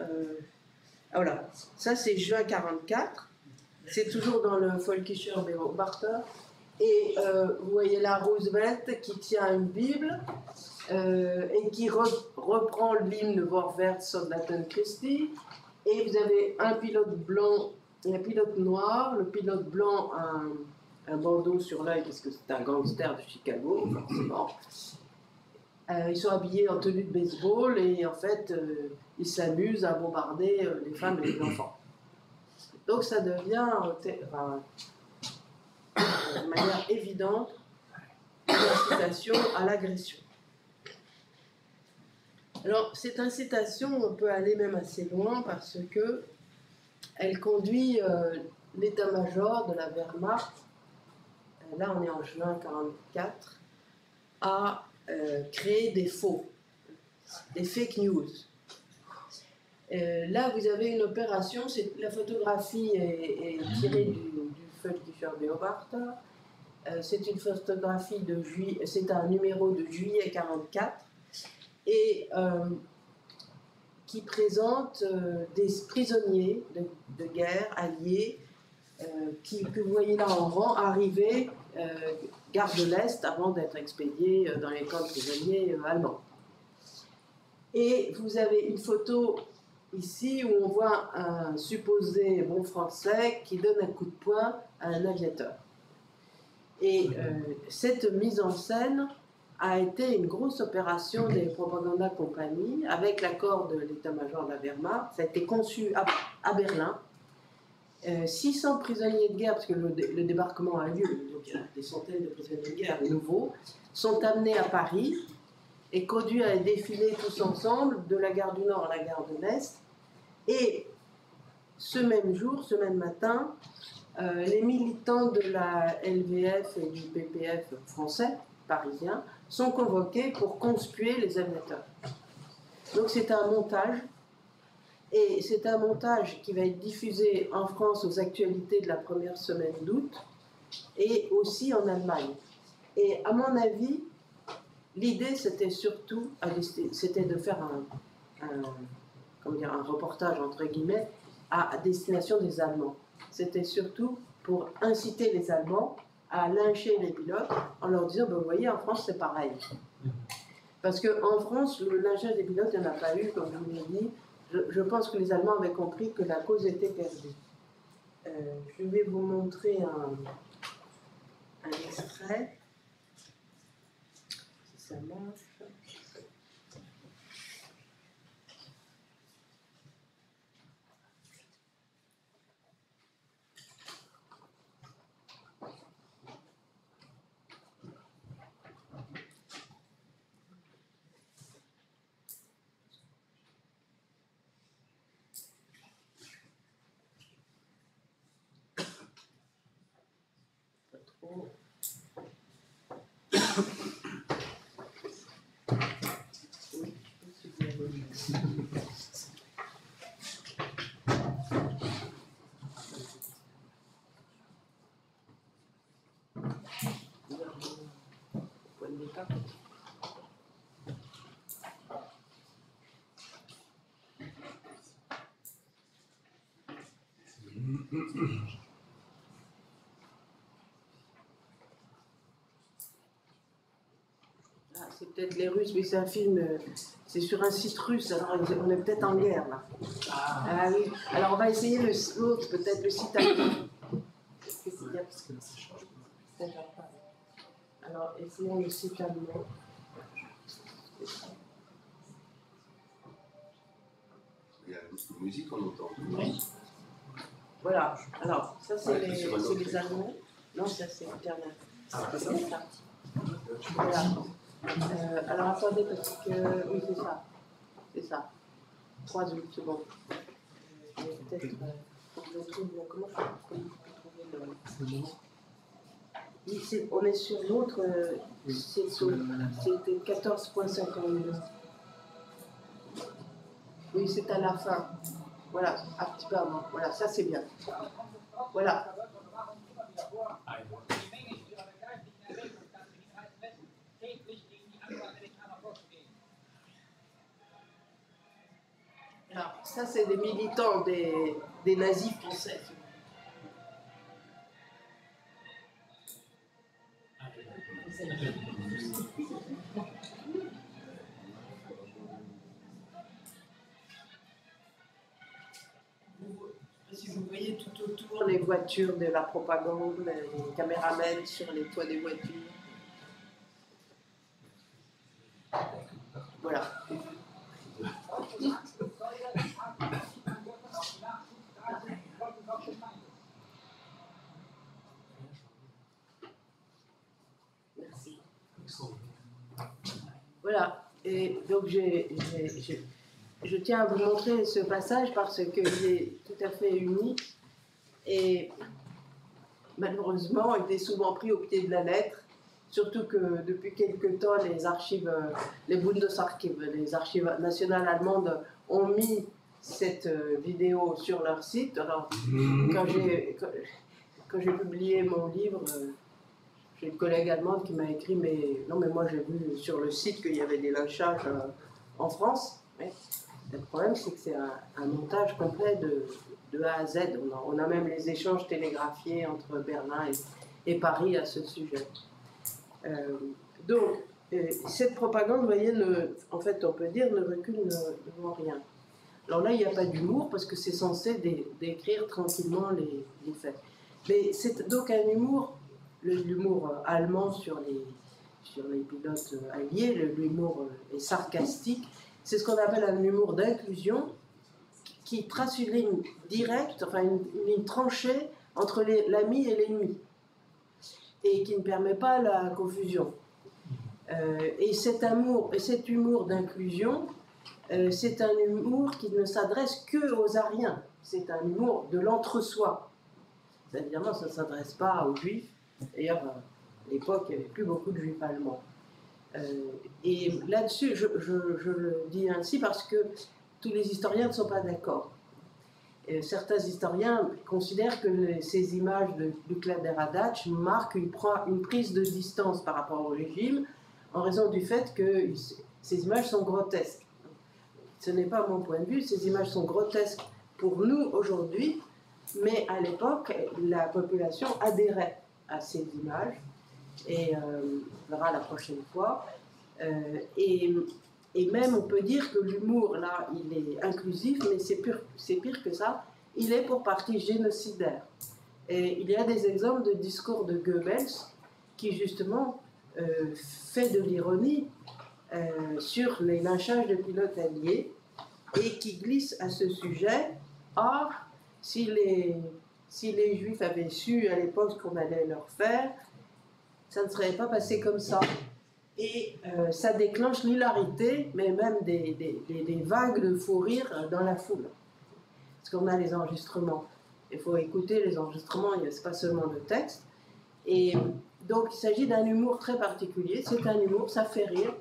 Voilà, ça c'est juin 44. C'est toujours dans le Völkischer Beobachter. Et vous voyez là Roosevelt qui tient une Bible et qui reprend l'hymne Vorwärts Soldaten Christi. Et vous avez un pilote blanc et un pilote noir. Le pilote blanc a un bandeau sur l'œil parce que c'est un gangster de Chicago, forcément. Ils sont habillés en tenue de baseball et en fait, ils s'amusent à bombarder les femmes et les enfants. Donc ça devient, de manière évidente, une incitation à l'agression. Alors, cette incitation, on peut aller même assez loin parce que elle conduit l'état-major de la Wehrmacht, là on est en juin 1944, à créer des faux, des fake news. Là, vous avez une opération, la photographie est tirée du Völkischer Beobachter. C'est une photographie de juillet, c'est un numéro de juillet 1944 et qui présente des prisonniers de guerre alliés que vous voyez là en rang arriver gare de l'Est avant d'être expédiés dans les camps de prisonniers allemands. Et vous avez une photo ici où on voit un supposé bon français qui donne un coup de poing à un aviateur. Et cette mise en scène a été une grosse opération des Propaganda Company avec l'accord de l'état-major de la Wehrmacht. Ça a été conçu à Berlin. 600 prisonniers de guerre, parce que le débarquement a lieu, donc il y a des centaines de prisonniers de guerre nouveaux, sont amenés à Paris et conduits à défiler tous ensemble de la gare du Nord à la gare de l'Est. Et ce même jour, ce même matin, les militants de la LVF et du PPF français, parisiens, sont convoqués pour conspuer les aviateurs. Donc c'est un montage, et c'est un montage qui va être diffusé en France aux actualités de la première semaine d'août, et aussi en Allemagne. Et à mon avis, l'idée c'était surtout c'était de faire un reportage entre guillemets à destination des Allemands. C'était surtout pour inciter les Allemands à lyncher les pilotes en leur disant, ben, vous voyez, en France, c'est pareil. Parce qu'en France, le lynchage des pilotes, il n'y en a pas eu, comme je vous l'ai dit. Je pense que les Allemands avaient compris que la cause était perdue. Je vais vous montrer un extrait. Si ça marche. C'est peut-être les Russes, mais c'est un film, c'est sur un site russe, alors on est peut-être en guerre là. Ah oui, alors on va essayer l'autre, peut-être le site allemand. Alors essayons le site allemand. Il y a une musique qu'on entend. Oui. Voilà, alors ça c'est les Allemands. Non, ça c'est Internet. C'est ça. Voilà. Alors attendez parce que... Oui, c'est ça. C'est ça. 3 secondes. Je vais peut-être... faut que je trouve... Comment je peux trouver le... Oui, on est sur l'autre... C'était 14,52. Oui, c'est à la fin. Voilà, un petit peu avant. Voilà, ça c'est bien. Voilà. Alors, ça c'est des militants des nazis français. Si vous voyez tout autour les voitures de la propagande, les caméramens sur les toits des voitures. Voilà. Merci. Voilà. Et donc je tiens à vous montrer ce passage parce qu'il est tout à fait unique et malheureusement il est souvent pris au pied de la lettre, surtout que depuis quelque temps les archives, les Bundesarchiv, les archives nationales allemandes ont mis cette vidéo sur leur site. Alors quand j'ai publié mon livre, j'ai une collègue allemande qui m'a écrit mais non mais moi j'ai vu sur le site qu'il y avait des lynchages en France. Mais le problème, c'est que c'est un montage complet de A à Z. On a même les échanges télégraphiés entre Berlin et Paris à ce sujet. Donc, cette propagande, vous voyez, en fait, on peut dire, ne recule devant rien. Alors là, il n'y a pas d'humour parce que c'est censé décrire tranquillement les faits. Mais c'est donc un humour, l'humour allemand sur les pilotes alliés, l'humour est sarcastique. C'est ce qu'on appelle un humour d'inclusion qui trace une ligne directe, enfin une ligne tranchée entre l'ami et l'ennemi et qui ne permet pas la confusion. Et cet humour d'inclusion, c'est un humour qui ne s'adresse que aux Ariens. C'est un humour de l'entre-soi. Évidemment, ça ne s'adresse pas aux Juifs. D'ailleurs, à l'époque, il n'y avait plus beaucoup de Juifs allemands. Et là-dessus, je le dis ainsi parce que tous les historiens ne sont pas d'accord. Certains historiens considèrent que ces images du Kladderadatsch marquent une prise de distance par rapport au régime en raison du fait que ces images sont grotesques. Ce n'est pas mon point de vue, ces images sont grotesques pour nous aujourd'hui, mais à l'époque, la population adhérait à ces images. Et on verra la prochaine fois. Et même on peut dire que l'humour, là, il est inclusif, mais c'est pire que ça, il est pour partie génocidaire. Et il y a des exemples de discours de Goebbels qui justement fait de l'ironie sur les lynchages de pilotes alliés et qui glisse à ce sujet « Ah, si les Juifs avaient su à l'époque ce qu'on allait leur faire, ça ne serait pas passé comme ça. » Et ça déclenche l'hilarité, mais même des vagues de fou rire dans la foule. Parce qu'on a les enregistrements. Il faut écouter les enregistrements, ce n'est pas seulement le texte. Et donc il s'agit d'un humour très particulier. C'est un humour, ça fait rire,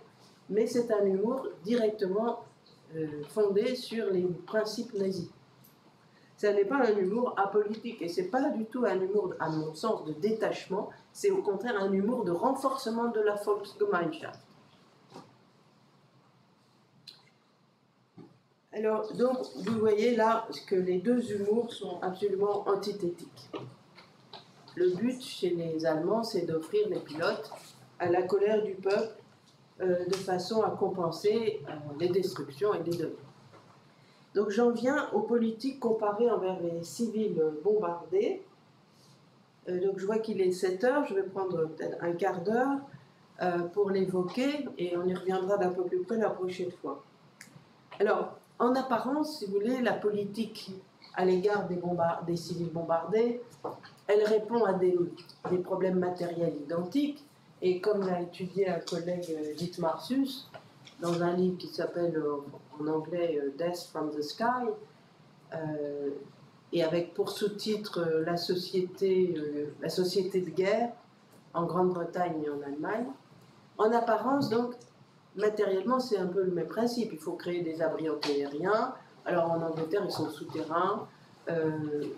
mais c'est un humour directement fondé sur les principes nazis. Ce n'est pas un humour apolitique, et ce n'est pas du tout un humour, à mon sens, de détachement, c'est au contraire un humour de renforcement de la Volksgemeinschaft. Alors, donc, vous voyez là que les deux humours sont absolument antithétiques. Le but chez les Allemands, c'est d'offrir les pilotes à la colère du peuple de façon à compenser les destructions et les dégâts. Donc j'en viens aux politiques comparées envers les civils bombardés. Donc je vois qu'il est 7 heures, je vais prendre peut-être un quart d'heure pour l'évoquer et on y reviendra d'un peu plus près la prochaine fois. Alors, en apparence, si vous voulez, la politique à l'égard des civils bombardés, elle répond à des problèmes matériels identiques et comme l'a étudié un collègue Dietmar Suss, dans un livre qui s'appelle en anglais Death from the Sky, et avec pour sous-titre la société de guerre en Grande-Bretagne et en Allemagne. En apparence, donc, matériellement, c'est un peu le même principe. Il faut créer des abris antiaériens. Alors en Angleterre, ils sont souterrains,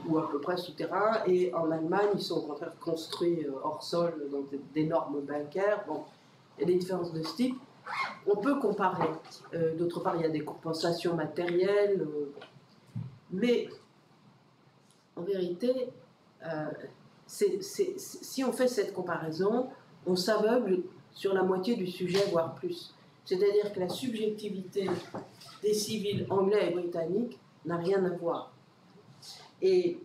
ou à peu près souterrains, et en Allemagne, ils sont au contraire construits hors sol dans d'énormes bunkers. Bon, il y a des différences de ce type. On peut comparer. D'autre part, il y a des compensations matérielles. Mais, en vérité, si on fait cette comparaison, on s'aveugle sur la moitié du sujet, voire plus. C'est-à-dire que la subjectivité des civils anglais et britanniques n'a rien à voir. Et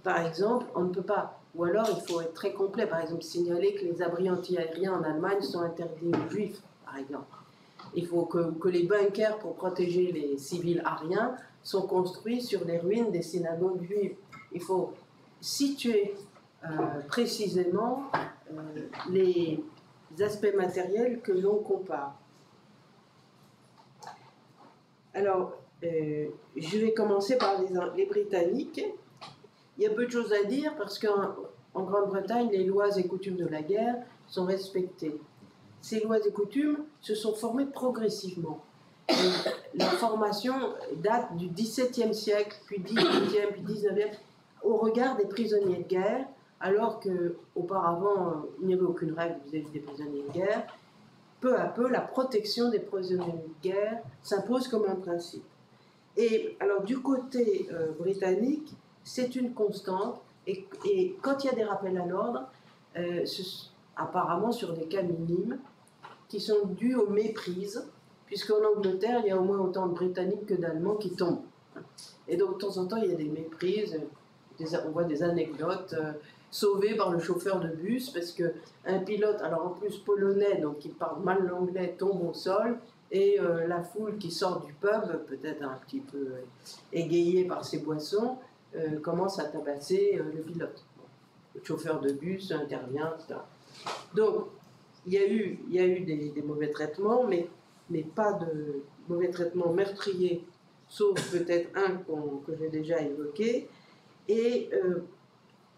par exemple, on ne peut pas, ou alors il faut être très complet, par exemple signaler que les abris anti-aériens en Allemagne sont interdits aux juifs, par exemple. Il faut que les bunkers pour protéger les civils ariens sont construits sur les ruines des synagogues juives. Il faut situer précisément les aspects matériels que l'on compare. Alors, je vais commencer par les Britanniques. Il y a peu de choses à dire parce qu'en Grande-Bretagne, les lois et coutumes de la guerre sont respectées. Ces lois et coutumes se sont formées progressivement. La formation date du XVIIe siècle, puis XVIIIe, puis XIXe, au regard des prisonniers de guerre, alors qu'auparavant, il n'y avait aucune règle vis-à-vis des prisonniers de guerre. Peu à peu, la protection des prisonniers de guerre s'impose comme un principe. Et alors, du côté britannique, c'est une constante, et quand il y a des rappels à l'ordre, apparemment sur des cas minimes, qui sont dus aux méprises, puisqu'en Angleterre, il y a au moins autant de Britanniques que d'Allemands qui tombent. Et donc, de temps en temps, il y a des méprises, on voit des anecdotes sauvées par le chauffeur de bus, parce qu'un pilote, alors en plus polonais, donc qui parle mal l'anglais, tombe au sol, et la foule qui sort du pub, peut-être un petit peu égayée par ses boissons, commence à tabasser le pilote. Le chauffeur de bus intervient, etc. Donc, il y a eu des mauvais traitements, mais pas de mauvais traitements meurtriers, sauf peut-être un que j'ai déjà évoqué. Et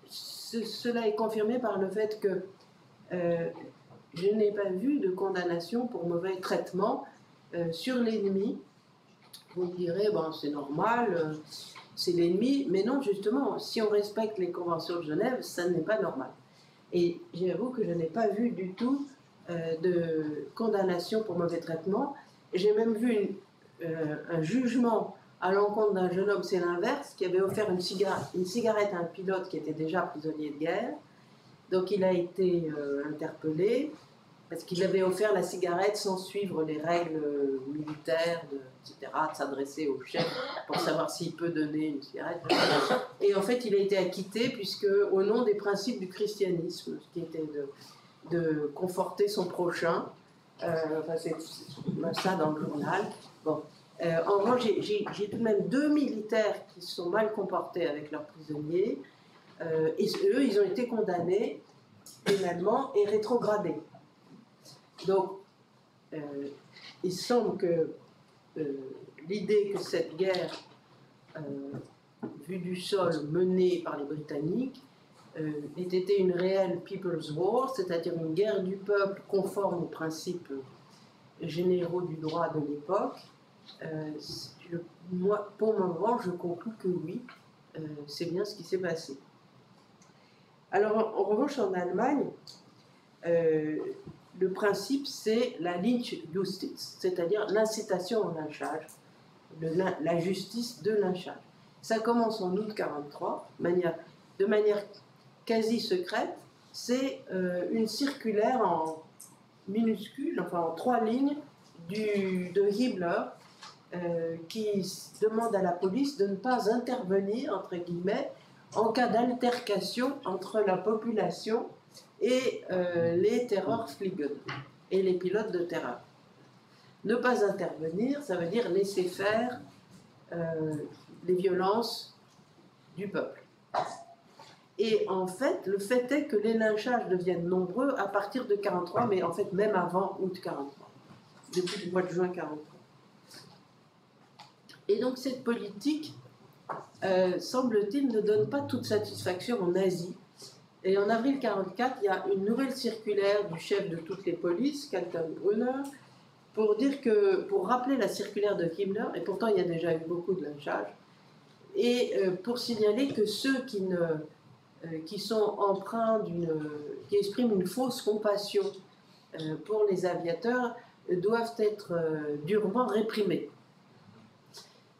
cela est confirmé par le fait que je n'ai pas vu de condamnation pour mauvais traitement sur l'ennemi. Vous me direz, bon, c'est normal, c'est l'ennemi, mais non, justement, si on respecte les conventions de Genève, ça n'est pas normal. Et j'avoue que je n'ai pas vu du tout de condamnation pour mauvais traitement. J'ai même vu un jugement à l'encontre d'un jeune homme, c'est l'inverse, qui avait offert une cigarette à un pilote qui était déjà prisonnier de guerre. Donc il a été interpellé parce qu'il avait offert la cigarette sans suivre les règles militaires, etc., de s'adresser au chef pour savoir s'il peut donner une cigarette. Et en fait, il a été acquitté puisque, au nom des principes du christianisme, qui était de conforter son prochain, enfin c'est ça dans le journal. Bon. En revanche, j'ai tout de même 2 militaires qui se sont mal comportés avec leurs prisonniers, et eux, ils ont été condamnés pénalement et rétrogradés. Donc, il semble que l'idée que cette guerre, vue du sol, menée par les Britanniques, ait été une réelle People's War, c'est-à-dire une guerre du peuple conforme aux principes généraux du droit de l'époque, moi, pour le moment, je conclus que oui, c'est bien ce qui s'est passé. Alors, en revanche, en Allemagne, le principe, c'est la Lynchjustiz, c'est-à-dire l'incitation au lynchage, la justice de lynchage. Ça commence en août 1943, de manière quasi secrète. C'est une circulaire en minuscule, enfin en 3 lignes, de Himmler, qui demande à la police de ne pas intervenir, entre guillemets, en cas d'altercation entre la population et les Terrorfliegen, et les pilotes de terreur. Ne pas intervenir, ça veut dire laisser faire les violences du peuple. Et en fait, le fait est que les lynchages deviennent nombreux à partir de 1943, mais en fait même avant août 1943, depuis le mois de juin 1943. Et donc cette politique, semble-t-il, ne donne pas toute satisfaction en Asie. Et en avril 1944, il y a une nouvelle circulaire du chef de toutes les polices, Kaltenbrunner, pour rappeler la circulaire de Himmler, et pourtant il y a déjà eu beaucoup de lynchages, et pour signaler que ceux qui sont empreints qui expriment une fausse compassion pour les aviateurs doivent être durement réprimés.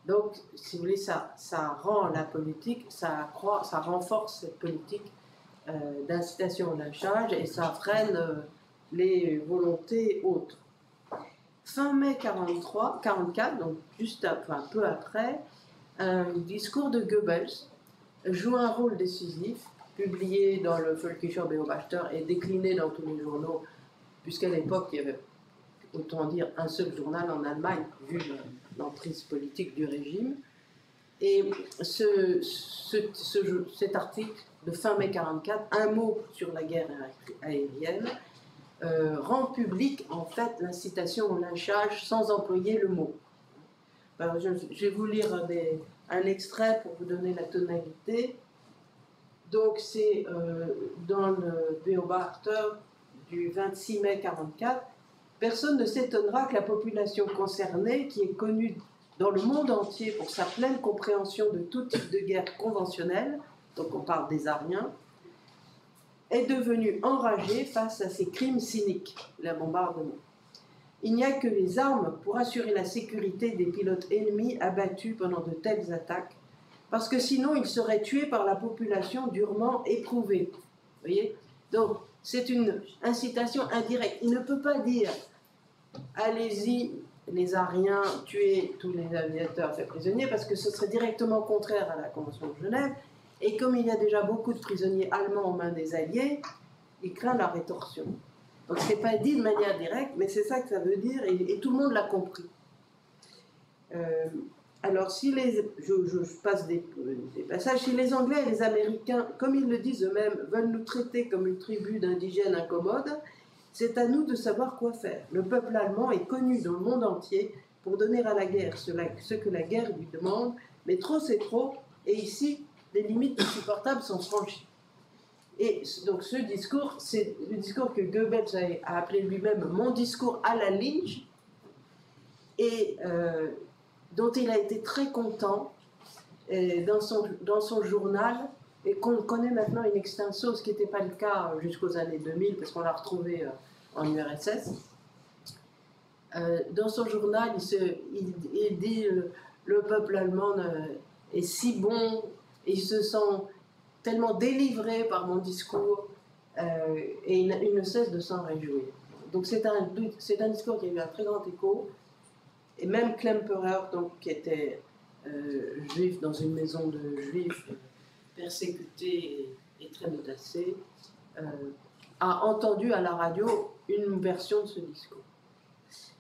Donc, si vous voulez, ça rend la politique, ça renforce cette politique d'incitation au lynchage et ça freine les volontés autres. Fin mai 44, donc juste un peu après, un discours de Goebbels joue un rôle décisif, publié dans le Völkischer Beobachter et décliné dans tous les journaux, puisqu'à l'époque, il y avait, autant dire, un seul journal en Allemagne, vu l'emprise politique du régime. Et cet article de fin mai 44, un mot sur la guerre aérienne, rend public en fait l'incitation au lynchage sans employer le mot. Alors, je vais vous lire un extrait pour vous donner la tonalité. Donc c'est dans le Beobachter du 26 mai 44. Personne ne s'étonnera que la population concernée, qui est connue dans le monde entier pour sa pleine compréhension de tout type de guerre conventionnelle, donc on parle des Ariens, est devenue enragée face à ces crimes cyniques, les bombardements. Il n'y a que les armes pour assurer la sécurité des pilotes ennemis abattus pendant de telles attaques, parce que sinon ils seraient tués par la population durement éprouvée. Vous voyez ? Donc c'est une incitation indirecte. Il ne peut pas dire « allez-y, les Ariens, tuer tous les aviateurs faits prisonniers » parce que ce serait directement contraire à la Convention de Genève. Et comme il y a déjà beaucoup de prisonniers allemands aux mains des Alliés, il craint la rétorsion. Donc ce n'est pas dit de manière directe, mais c'est ça que ça veut dire, et tout le monde l'a compris. Alors, je passe des passages. Si les Anglais et les Américains, comme ils le disent eux-mêmes, veulent nous traiter comme une tribu d'indigènes incommodes, c'est à nous de savoir quoi faire. Le peuple allemand est connu dans le monde entier pour donner à la guerre ce que la guerre lui demande, mais trop c'est trop, et ici, les limites insupportables sont franchies. Et donc ce discours, c'est le discours que Goebbels a appelé lui-même « mon discours à la Lynch », et dont il a été très content dans son journal, et qu'on connaît maintenant in extenso, ce qui n'était pas le cas jusqu'aux années 2000, parce qu'on l'a retrouvé en URSS. Dans son journal, il dit le peuple allemand est si bon, et il se sent tellement délivré par mon discours, et il ne cesse de s'en réjouir. Donc c'est un discours qui a eu un très grand écho, et même Klemperer, donc, qui était juif dans une maison de juifs persécutés et très menacés, a entendu à la radio une version de ce discours.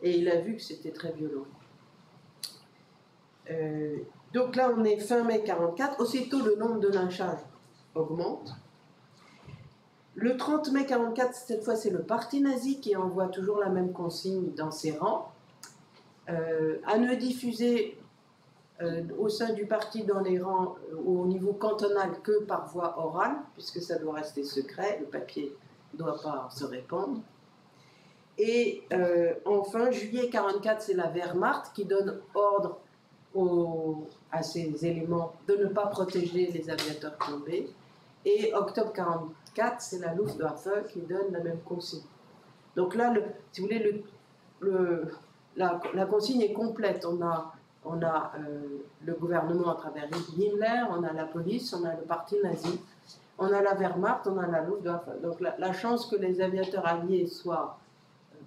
Et il a vu que c'était très violent. Donc là, on est fin mai 44. Aussitôt, le nombre de lynchages augmente. Le 30 mai 44, cette fois, c'est le parti nazi qui envoie toujours la même consigne dans ses rangs, à ne diffuser au sein du parti dans les rangs au niveau cantonal que par voie orale, puisque ça doit rester secret, le papier ne doit pas se répandre. Et enfin, juillet 44, c'est la Wehrmacht qui donne ordre à ces éléments de ne pas protéger les aviateurs tombés. Et octobre 44, c'est la Luftwaffe qui donne la même consigne. Donc là, si vous voulez, la consigne est complète. On a le gouvernement à travers Himmler, on a la police, on a le parti nazi, on a la Wehrmacht, on a la Luftwaffe. Donc la chance que les aviateurs alliés soient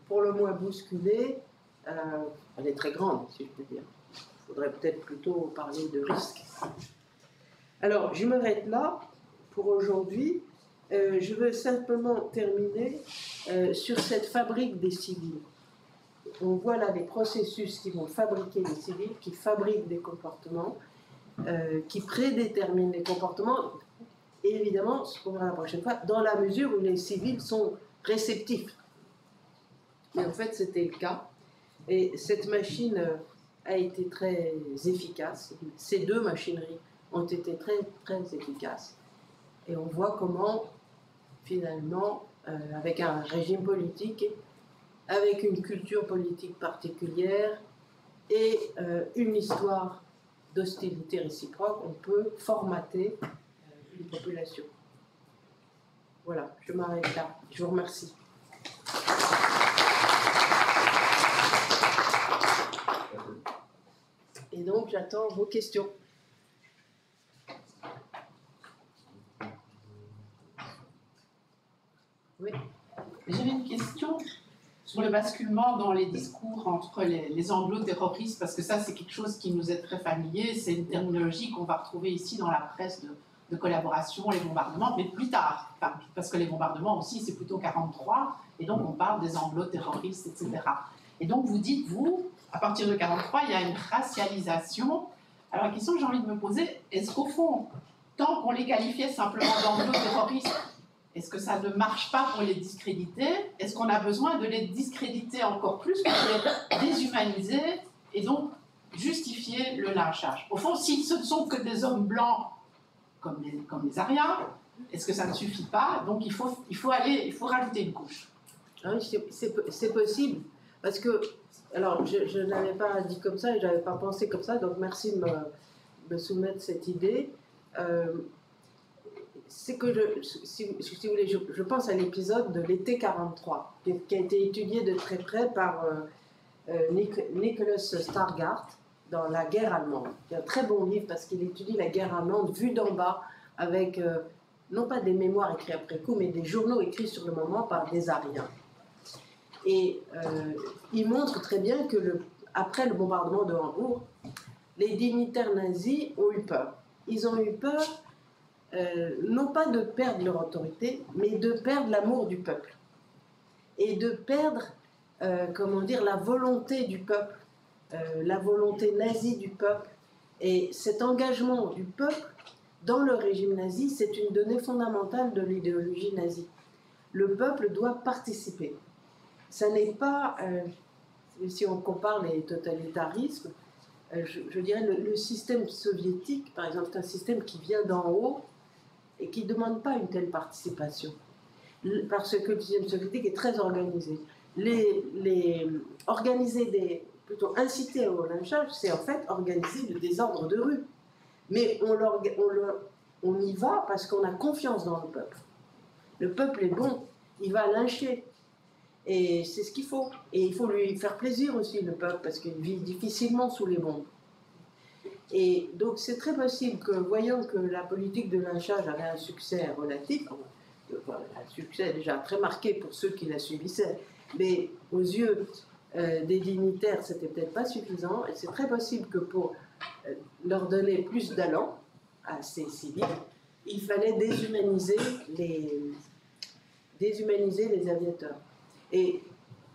pour le moins bousculés, elle est très grande, si je peux dire. Il faudrait peut-être plutôt parler de risque. Alors, je m'arrête là pour aujourd'hui. Je veux simplement terminer sur cette fabrique des civils. On voit là des processus qui vont fabriquer des civils, qui fabriquent des comportements, qui prédéterminent les comportements, et évidemment, ce qu'on verra la prochaine fois, dans la mesure où les civils sont réceptifs. Et en fait, c'était le cas. Et cette machine a été très efficace. Ces deux machineries ont été très, très efficaces. Et on voit comment, finalement, avec un régime politique, avec une culture politique particulière et une histoire d'hostilité réciproque, on peut formater une population. Voilà, je m'arrête là. Je vous remercie. Et donc, j'attends vos questions. J'avais une question sur le basculement dans les discours entre les anglo-terroristes, parce que ça, c'est quelque chose qui nous est très familier. C'est une terminologie qu'on va retrouver ici dans la presse de collaboration, les bombardements, mais plus tard. Enfin, parce que les bombardements aussi, c'est plutôt 43, et donc on parle des anglo-terroristes, etc. Et donc vous dites, vous, à partir de 43, il y a une racialisation. Alors la question que j'ai envie de me poser, est-ce qu'au fond, tant qu'on les qualifiait simplement d'anglo-terroristes, est-ce que ça ne marche pas pour les discréditer? Est-ce qu'on a besoin de les discréditer encore plus pour les déshumaniser et donc justifier le lynchage? Au fond, si ce ne sont que des hommes blancs comme les Ariens, est-ce que ça ne suffit pas? Donc il faut rajouter une couche. Ah oui, c'est possible. Parce que, alors, je n'avais pas dit comme ça et je n'avais pas pensé comme ça, donc merci de me soumettre cette idée. C'est que, si vous voulez, je pense à l'épisode de l'été 43, qui a été étudié de très près par Nicholas Stargard dans La guerre allemande. C'est un très bon livre parce qu'il étudie la guerre allemande vue d'en bas, avec non pas des mémoires écrits après coup, mais des journaux écrits sur le moment par des Ariens. Et il montre très bien que après le bombardement de Hambourg, les dignitaires nazis ont eu peur. Ils ont eu peur non pas de perdre leur autorité, mais de perdre l'amour du peuple. Et de perdre, comment dire, la volonté du peuple, la volonté nazie du peuple. Et cet engagement du peuple dans le régime nazi, c'est une donnée fondamentale de l'idéologie nazie. Le peuple doit participer. Ça n'est pas, si on compare les totalitarismes, je dirais le système soviétique, par exemple, c'est un système qui vient d'en haut et qui ne demande pas une telle participation. Parce que le système soviétique est très organisé. Plutôt inciter au lynchage, c'est en fait organiser le désordre de rue. Mais on y va parce qu'on a confiance dans le peuple. Le peuple est bon, il va lyncher. Et c'est ce qu'il faut. Et il faut lui faire plaisir aussi, le peuple, parce qu'il vit difficilement sous les bombes. Et donc c'est très possible que, voyant que la politique de lynchage avait un succès relatif, un succès déjà très marqué pour ceux qui la subissaient, mais aux yeux des dignitaires, c'était peut-être pas suffisant, et c'est très possible que pour leur donner plus d'allant à ces civils, il fallait déshumaniser les aviateurs. Et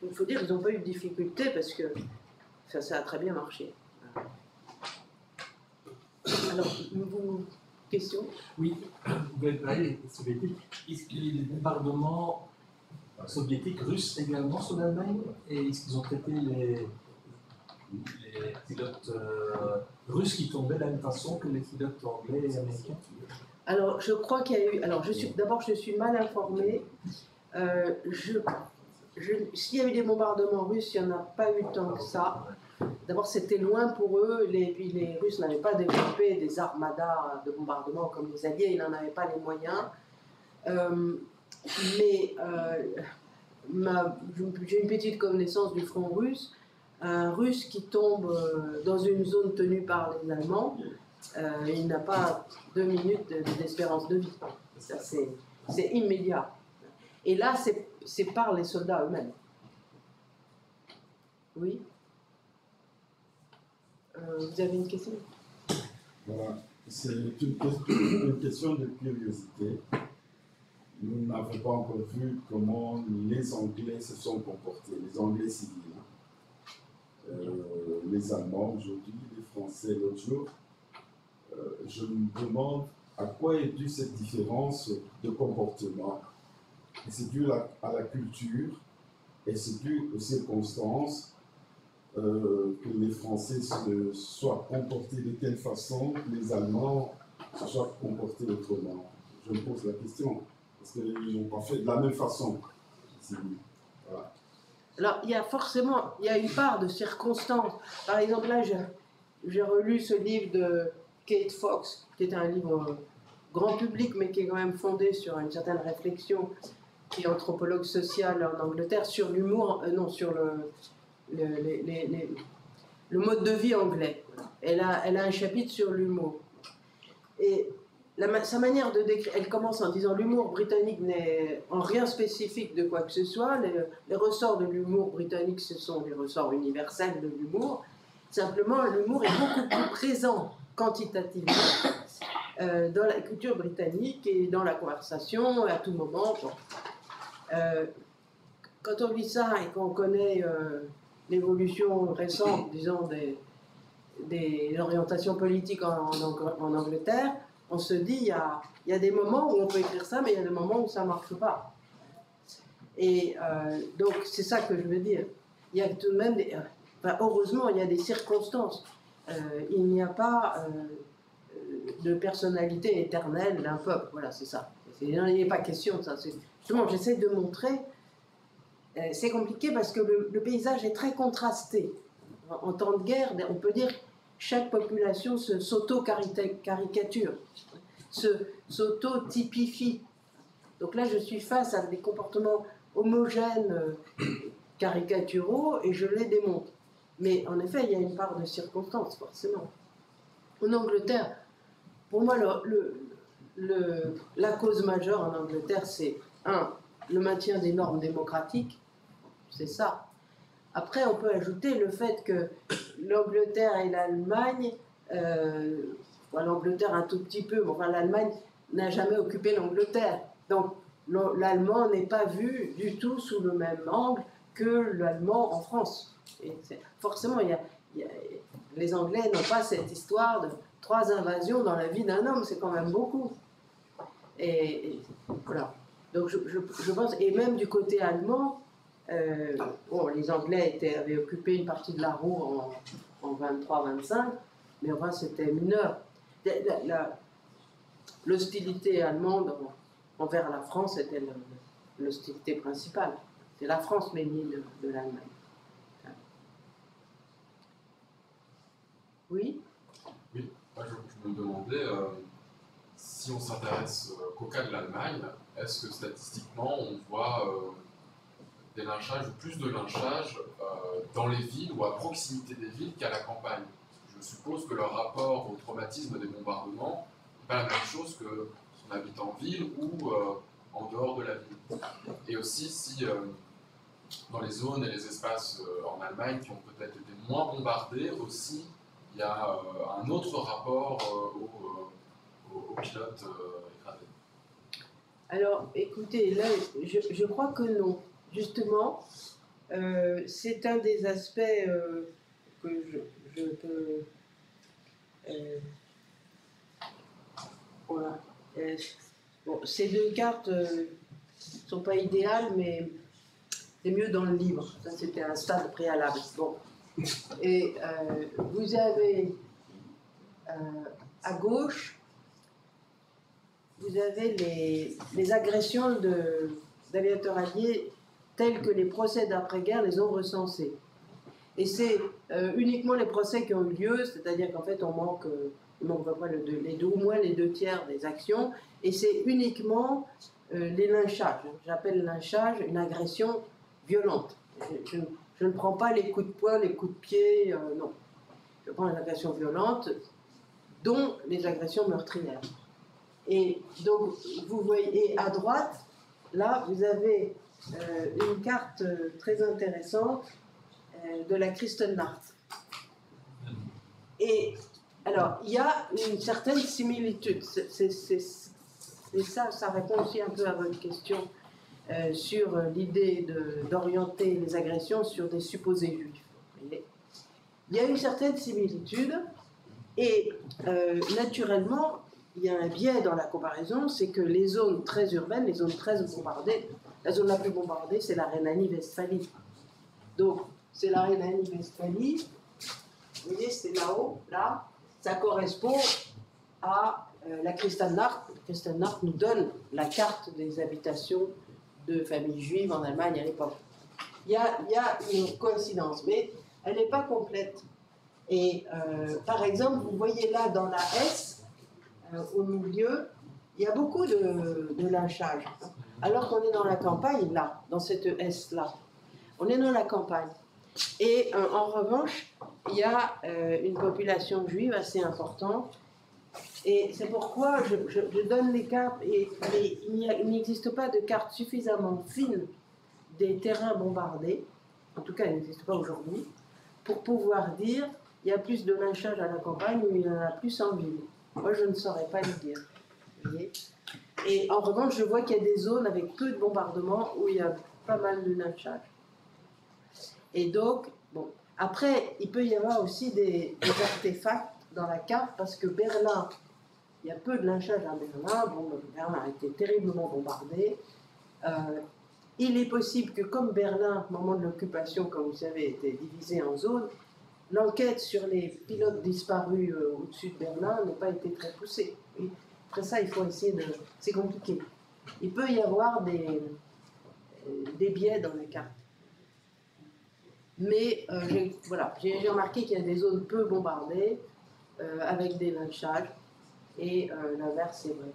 il faut dire qu'ils n'ont pas eu de difficulté parce que ça a très bien marché. Alors, question? Oui, vous avez parlé des soviétiques. Est-ce qu'il y a eu des bombardements soviétiques, russes également sur l'Allemagne? Et est-ce qu'ils ont traité les pilotes russes qui tombaient de la même façon que les pilotes anglais et américains? Alors, je crois qu'il y a eu... Alors, d'abord, je suis mal informée. S'il y a eu des bombardements russes, il n'y en a pas eu tant que ça. D'abord, c'était loin pour eux. Les Russes n'avaient pas développé des armadas de bombardement comme les Alliés. Ils n'en avaient pas les moyens. Mais j'ai une petite connaissance du front russe. Un Russe qui tombe dans une zone tenue par les Allemands, il n'a pas 2 minutes d'espérance de vie. Ça, c'est immédiat. Et là, c'est par les soldats eux-mêmes. Oui. Vous avez une question? Voilà, c'est une question de curiosité. Nous n'avons pas encore vu comment les Anglais se sont comportés, les Anglais civils. Les Allemands aujourd'hui, les Français l'autre jour. Je me demande à quoi est due cette différence de comportement. C'est dû à la culture et c'est dû aux circonstances que les Français se soient comportés de telle façon que les Allemands se soient comportés autrement. Je me pose la question, parce qu'ils n'ont pas fait de la même façon. Voilà. Alors, il y a une part de circonstances. Par exemple, là, j'ai relu ce livre de Kate Fox, qui est un livre grand public, mais qui est quand même fondé sur une certaine réflexion, qui est anthropologue sociale en Angleterre, sur l'humour, sur le mode de vie anglais. Elle a un chapitre sur l'humour. Et sa manière de décrire, elle commence en disant l'humour britannique n'est en rien spécifique de quoi que ce soit. Les ressorts de l'humour britannique, ce sont les ressorts universels de l'humour. Simplement, l'humour est beaucoup plus présent quantitativement dans la culture britannique et dans la conversation à tout moment. Bon. Quand on lit ça et qu'on connaît l'évolution récente, disons, des orientations politiques en Angleterre, on se dit, il y a des moments où on peut écrire ça, mais il y a des moments où ça ne marche pas. Et donc, c'est ça que je veux dire. Il y a tout de même heureusement, il y a des circonstances. Il n'y a pas de personnalité éternelle d'un peuple. Voilà, c'est ça. Il n'est pas question de ça. Justement, j'essaie de montrer. C'est compliqué parce que le paysage est très contrasté. En temps de guerre, on peut dire que chaque population s'auto-caricature, s'auto-typifie. Donc là, je suis face à des comportements homogènes, caricaturaux, et je les démontre. Mais en effet, il y a une part de circonstance, forcément. En Angleterre, pour moi, la cause majeure en Angleterre, c'est, le maintien des normes démocratiques, c'est ça. Après, on peut ajouter le fait que l'Angleterre et l'Allemagne, l'Angleterre un tout petit peu, mais enfin l'Allemagne n'a jamais occupé l'Angleterre. Donc l'allemand n'est pas vu du tout sous le même angle que l'allemand en France. Et forcément, les Anglais n'ont pas cette histoire de 3 invasions dans la vie d'un homme, c'est quand même beaucoup. Et voilà. Donc je pense, et même du côté allemand, les Anglais avaient occupé une partie de la Ruhr en 23-25, mais enfin c'était mineur. L'hostilité allemande envers la France était l'hostilité principale. C'est la France l'ennemi de l'Allemagne. Oui. Oui, moi je me demandais, si on s'intéresse qu'au cas de l'Allemagne, est-ce que statistiquement on voit des lynchages ou plus de lynchages dans les villes ou à proximité des villes qu'à la campagne? Je suppose que leur rapport au traumatisme des bombardements n'est pas la même chose que si on habite en ville ou en dehors de la ville. Et aussi si dans les zones et les espaces en Allemagne qui ont peut-être été moins bombardés aussi, il y a un autre rapport aux pilotes écrasés. Alors, écoutez, là, je crois que non. Justement, c'est un des aspects que je peux... voilà. Bon, ces 2 cartes ne sont pas idéales, mais c'est mieux dans le livre. Ça, c'était un stade préalable. Bon. Et vous avez à gauche, vous avez les agressions d'aviateurs alliés tels que les procès d'après-guerre les ont recensés. Et c'est uniquement les procès qui ont eu lieu, c'est-à-dire qu'en fait on manque à peu près au moins les 2 tiers des actions, et c'est uniquement les lynchages. J'appelle lynchage une agression violente. Je ne prends pas les coups de poing, les coups de pied, non. Je prends les agressions violentes, dont les agressions meurtrières. Et donc, vous voyez, à droite, là, vous avez une carte très intéressante de la Kristallnacht. Et alors, il y a une certaine similitude. Et ça répond aussi un peu à votre question sur l'idée d'orienter les agressions sur des supposés juifs. Il y a une certaine similitude et naturellement, il y a un biais dans la comparaison, c'est que les zones très urbaines, les zones très bombardées, la zone la plus bombardée, c'est la Rhénanie-Westphalie. Donc, c'est la Rhénanie-Westphalie, vous voyez, c'est là-haut, là, ça correspond à la Kristallnacht. La Kristallnacht nous donne la carte des habitations de familles juives en Allemagne à l'époque. Il y a une coïncidence, mais elle n'est pas complète. Et par exemple, vous voyez là dans la S, au milieu, il y a beaucoup de lynchage. Alors qu'on est dans la campagne, là, dans cette S-là. On est dans la campagne. Et en revanche, il y a une population juive assez importante Et c'est pourquoi je donne les cartes, mais il n'existe pas de carte suffisamment fine des terrains bombardés, en tout cas il n'existe pas aujourd'hui, pour pouvoir dire il y a plus de lynchage à la campagne ou il y en a plus en ville. Moi je ne saurais pas le dire. Vous voyez. Et en revanche, je vois qu'il y a des zones avec peu de bombardements où il y a pas mal de lynchage. Et donc, bon, après, il peut y avoir aussi des artefacts dans la carte, parce que Berlin, il y a peu de lynchage à Berlin. Bon, Berlin a été terriblement bombardé. Il est possible que, comme Berlin, au moment de l'occupation, comme vous savez, était divisé en zones, l'enquête sur les pilotes disparus au-dessus de Berlin n'a pas été très poussée. Et après ça, il faut essayer de... C'est compliqué. Il peut y avoir des biais dans les cartes. Mais voilà, j'ai remarqué qu'il y a des zones peu bombardées, avec des lynchages, et l'inverse est vrai.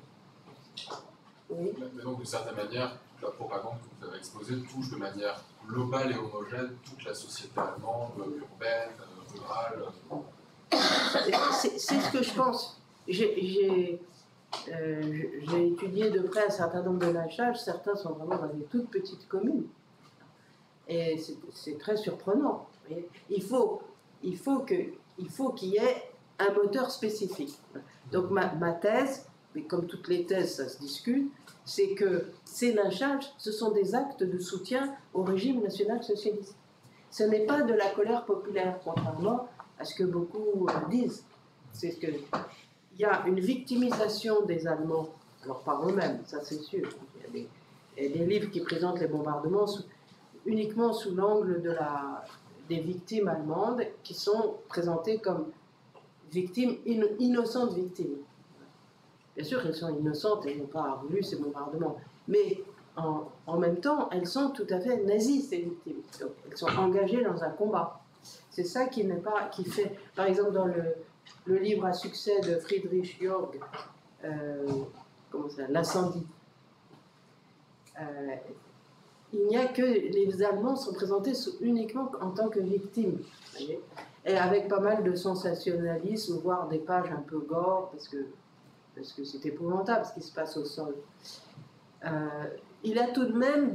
Oui. Mais donc, d'une certaine manière, la propagande que vous avez exposée touche de manière globale et homogène toute la société allemande, urbaine, rurale. C'est ce que je pense. J'ai étudié de près un certain nombre de lynchages. Certains sont vraiment dans des toutes petites communes. Et c'est très surprenant. Il faut qu'il y ait un moteur spécifique. Donc ma thèse, mais comme toutes les thèses, ça se discute, c'est que ces lynchages, ce sont des actes de soutien au régime national-socialiste. Ce n'est pas de la colère populaire, contrairement à ce que beaucoup disent. C'est que il y a une victimisation des Allemands, alors par eux-mêmes, ça c'est sûr. Il y a des livres qui présentent les bombardements uniquement sous l'angle des victimes allemandes, qui sont présentées comme victimes, innocentes victimes. Bien sûr, elles sont innocentes, elles n'ont pas voulu ces bombardements, mais en même temps, elles sont tout à fait nazies, ces victimes. Donc, elles sont engagées dans un combat. C'est ça qui fait, par exemple, dans le livre à succès de Friedrich Jörg, L'incendie. Il n'y a que les Allemands sont présentés uniquement en tant que victimes, voyez, et avec pas mal de sensationnalisme, voire des pages un peu gore, parce que c'est épouvantable ce qui se passe au sol. Il a tout de même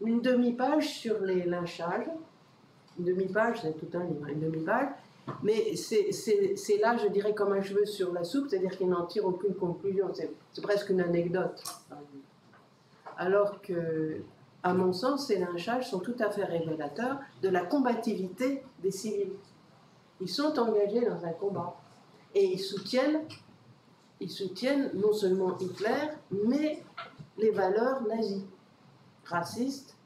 une demi-page sur les lynchages. Une demi-page, c'est tout un livre, une demi-page, mais c'est là, je dirais, comme un cheveu sur la soupe, c'est-à-dire qu'il n'en tire aucune conclusion, c'est presque une anecdote. Alors que, à mon sens, ces lynchages sont tout à fait révélateurs de la combativité des civils. Ils sont engagés dans un combat. Et ils soutiennent non seulement Hitler, mais les valeurs nazies. Racistes,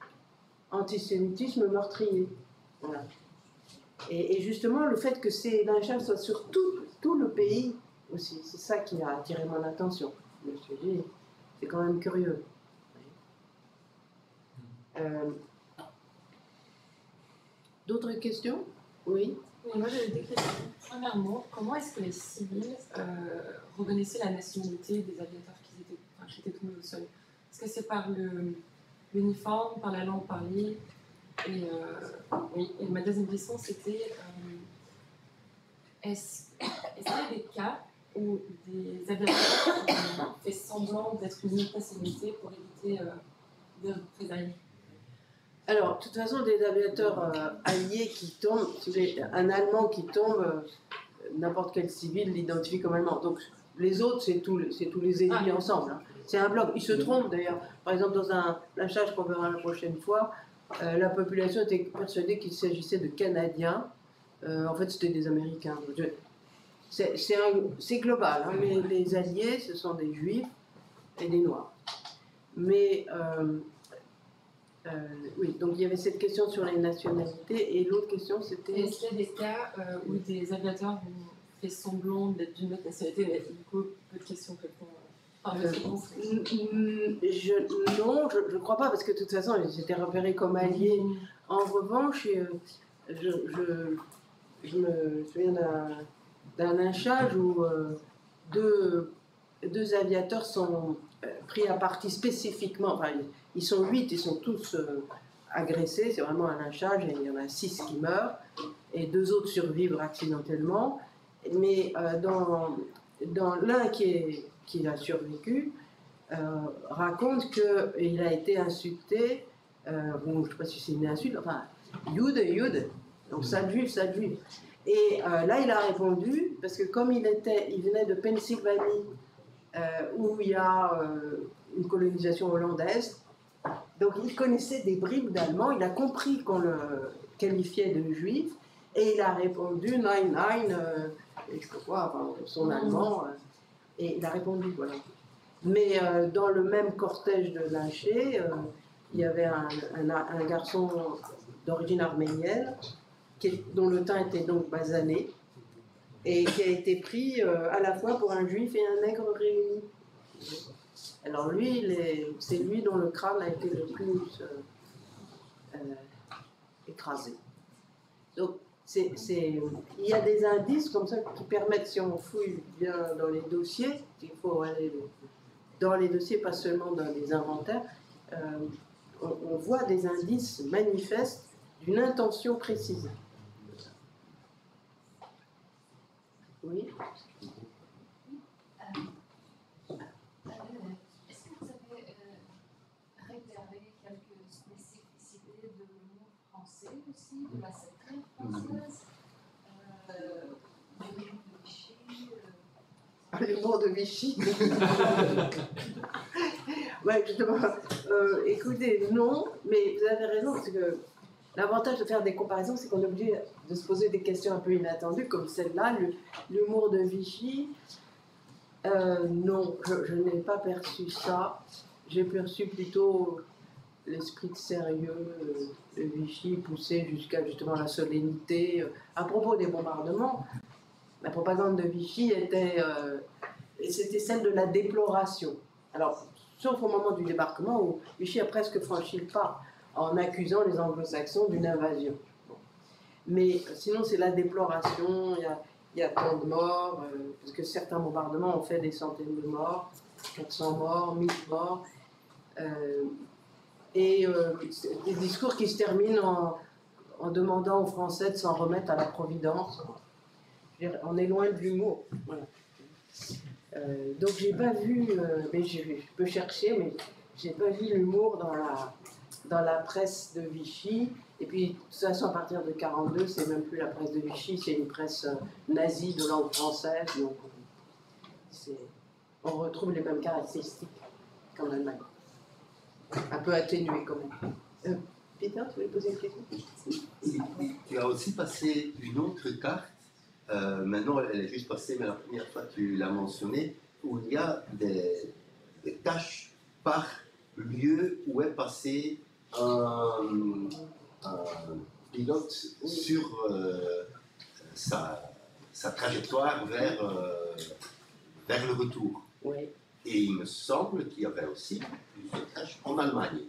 antisémitisme meurtrier. Voilà. Et justement, le fait que ces lynchages soient sur tout le pays aussi, c'est ça qui a attiré mon attention. Je me suis dit, c'est quand même curieux. D'autres questions? Oui. Oui, moi j'avais deux questions. Premièrement, comment est-ce que les civils reconnaissaient la nationalité des aviateurs qui étaient tombés au sol? Est-ce que c'est par l'uniforme, par la langue parlée? Et ma deuxième question c'était est-ce qu'il y a des cas où des aviateurs ont fait semblant d'être une autre nationalité pour éviter des représailles? Alors, de toute façon, des aviateurs alliés qui tombent, un Allemand qui tombe, n'importe quel civil l'identifie comme Allemand. Donc, les autres, c'est tous les ennemis ensemble. Hein. C'est un bloc. Ils se trompent d'ailleurs. Par exemple, dans un lynchage qu'on verra la prochaine fois, la population était persuadée qu'il s'agissait de Canadiens. En fait, c'était des Américains. C'est global. Hein. Les alliés, ce sont des Juifs et des Noirs. Mais... oui, donc il y avait cette question sur les nationalités, et l'autre question c'était... Est-ce qu'il y a des cas où des aviateurs ont fait semblant d'être d'une autre nationalité, mais du coup, peu de questions non, je ne crois pas, parce que de toute façon, ils étaient repérés comme alliés. En revanche, je me souviens d'un lynchage où deux aviateurs sont pris à partie spécifiquement. Enfin, ils sont 8, ils sont tous agressés, c'est vraiment un lynchage, et il y en a 6 qui meurent, et 2 autres survivent accidentellement. Mais dans l'un qui a survécu, raconte qu'il a été insulté, bon, je ne sais pas si c'est une insulte, enfin, Yud, donc sale juif. Et là, il a répondu, parce que comme il venait de Pennsylvanie, où il y a une colonisation hollandaise, donc il connaissait des bribes d'allemand, il a compris qu'on le qualifiait de juif, et il a répondu Nein, et je sais pas quoi, enfin, son allemand, et il a répondu, voilà. Mais dans le même cortège de lynchés, il y avait un garçon d'origine arménienne, dont le teint était donc basané, et qui a été pris à la fois pour un juif et un nègre réunis. Alors lui, c'est lui dont le crâne a été le plus écrasé. Donc il y a des indices comme ça qui permettent, si on fouille bien dans les dossiers, il faut aller dans les dossiers, pas seulement dans les inventaires, on voit des indices manifestes d'une intention précise. Oui. Est-ce que vous avez repéré quelques spécificités de l'humour français aussi, de la satire française, du l'humour de Vichy L'humour de Vichy. Ouais, justement. Écoutez, non, mais vous avez raison, parce que l'avantage de faire des comparaisons, c'est qu'on est obligé de se poser des questions un peu inattendues, comme celle-là, l'humour de Vichy. Non, je n'ai pas perçu ça. J'ai perçu plutôt l'esprit de sérieux de Vichy poussé jusqu'à justement la solennité. À propos des bombardements, la propagande de Vichy c'était celle de la déploration. Alors, sauf au moment du débarquement où Vichy a presque franchi le pas en accusant les anglo-saxons d'une invasion. Bon. Mais sinon, c'est la déploration, il y a tant de morts, parce que certains bombardements ont fait des centaines de morts, 400 morts, 1000 morts, et des discours qui se terminent en demandant aux Français de s'en remettre à la Providence. Je veux dire, on est loin de l'humour. Voilà. Donc j'ai pas vu, mais je peux chercher, mais j'ai pas vu l'humour dans la presse de Vichy. Et puis, de toute façon, à partir de 1942, c'est même plus la presse de Vichy, c'est une presse nazie de langue française. Donc, on retrouve les mêmes caractéristiques qu'en Allemagne. Un peu atténuées, quand même. Peter, tu voulais poser une question? Tu as aussi passé une autre carte. Maintenant, elle est juste passée, mais la première fois, tu l'as mentionné, où il y a des tâches par lieu où est passé un pilote sur sa trajectoire vers le retour. Oui. Et il me semble qu'il y avait aussi plusieurs tâches en Allemagne,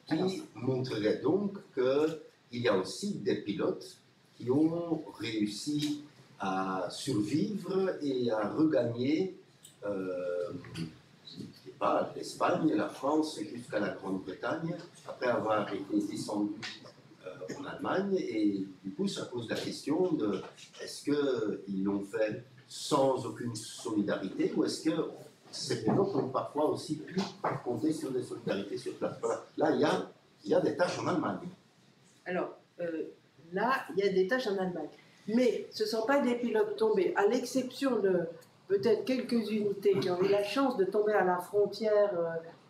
qui montrerait donc qu'il y a aussi des pilotes qui ont réussi à survivre et à regagner l'Espagne, la France jusqu'à la Grande-Bretagne, après avoir été descendus en Allemagne. Et du coup, ça pose la question de est-ce qu'ils l'ont fait sans aucune solidarité, ou est-ce que ces pilotes ont parfois aussi pu compter sur des solidarités sur place? Voilà. Là, il y a des tâches en Allemagne. Alors, là, il y a des tâches en Allemagne. Mais ce ne sont pas des pilotes tombés, à l'exception de peut-être quelques unités qui ont eu la chance de tomber à la frontière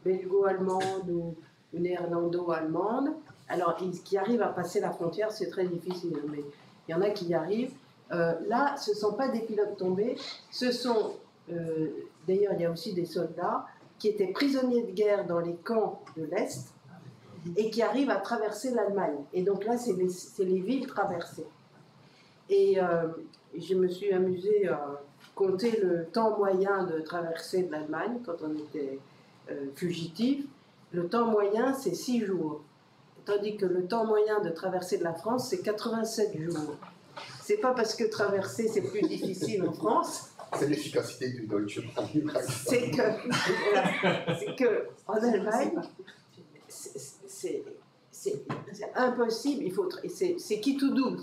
belgo-allemande ou néerlando-allemande. Alors, qui arrivent à passer la frontière, c'est très difficile, mais il y en a qui y arrivent. Là, ce ne sont pas des pilotes tombés, ce sont, d'ailleurs, il y a aussi des soldats qui étaient prisonniers de guerre dans les camps de l'Est et qui arrivent à traverser l'Allemagne. Et donc là, c'est les villes traversées. Et je me suis amusée à compter le temps moyen de traversée de l'Allemagne quand on était fugitif. Le temps moyen, c'est 6 jours. Tandis que le temps moyen de traversée de la France, c'est 87 jours. C'est pas parce que traverser, c'est plus difficile en France. C'est l'efficacité du Deutsche Bahn. C'est que en Allemagne, c'est impossible. C'est qui tout double.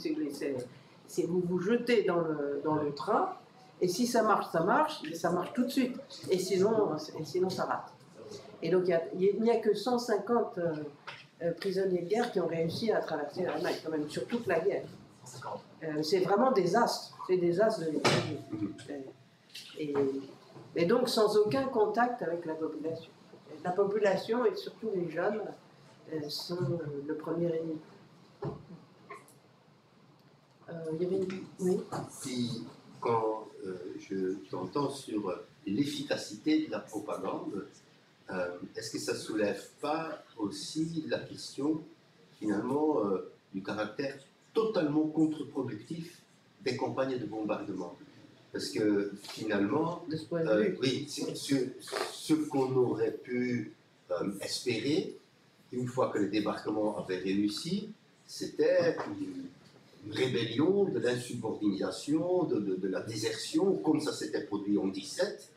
C'est vous vous jetez dans le train Et si ça marche, mais ça marche tout de suite. Et sinon ça rate. Et donc, il n'y a que 150 prisonniers de guerre qui ont réussi à traverser l'Allemagne, quand même, sur toute la guerre. C'est vraiment des astres. C'est des as de l'économie. Et donc, sans aucun contact avec la population. La population, et surtout les jeunes, sont le premier ennemi. Il y avait une... Oui. Si, quand je t'entends sur l'efficacité de la propagande, est-ce que ça ne soulève pas aussi la question, finalement, du caractère totalement contre-productif des campagnes de bombardement? Parce que, finalement, de ce point de vue, oui, ce qu'on aurait pu espérer, une fois que le débarquement avait réussi, c'était une rébellion, de l'insubordination, de la désertion, comme ça s'était produit en 17.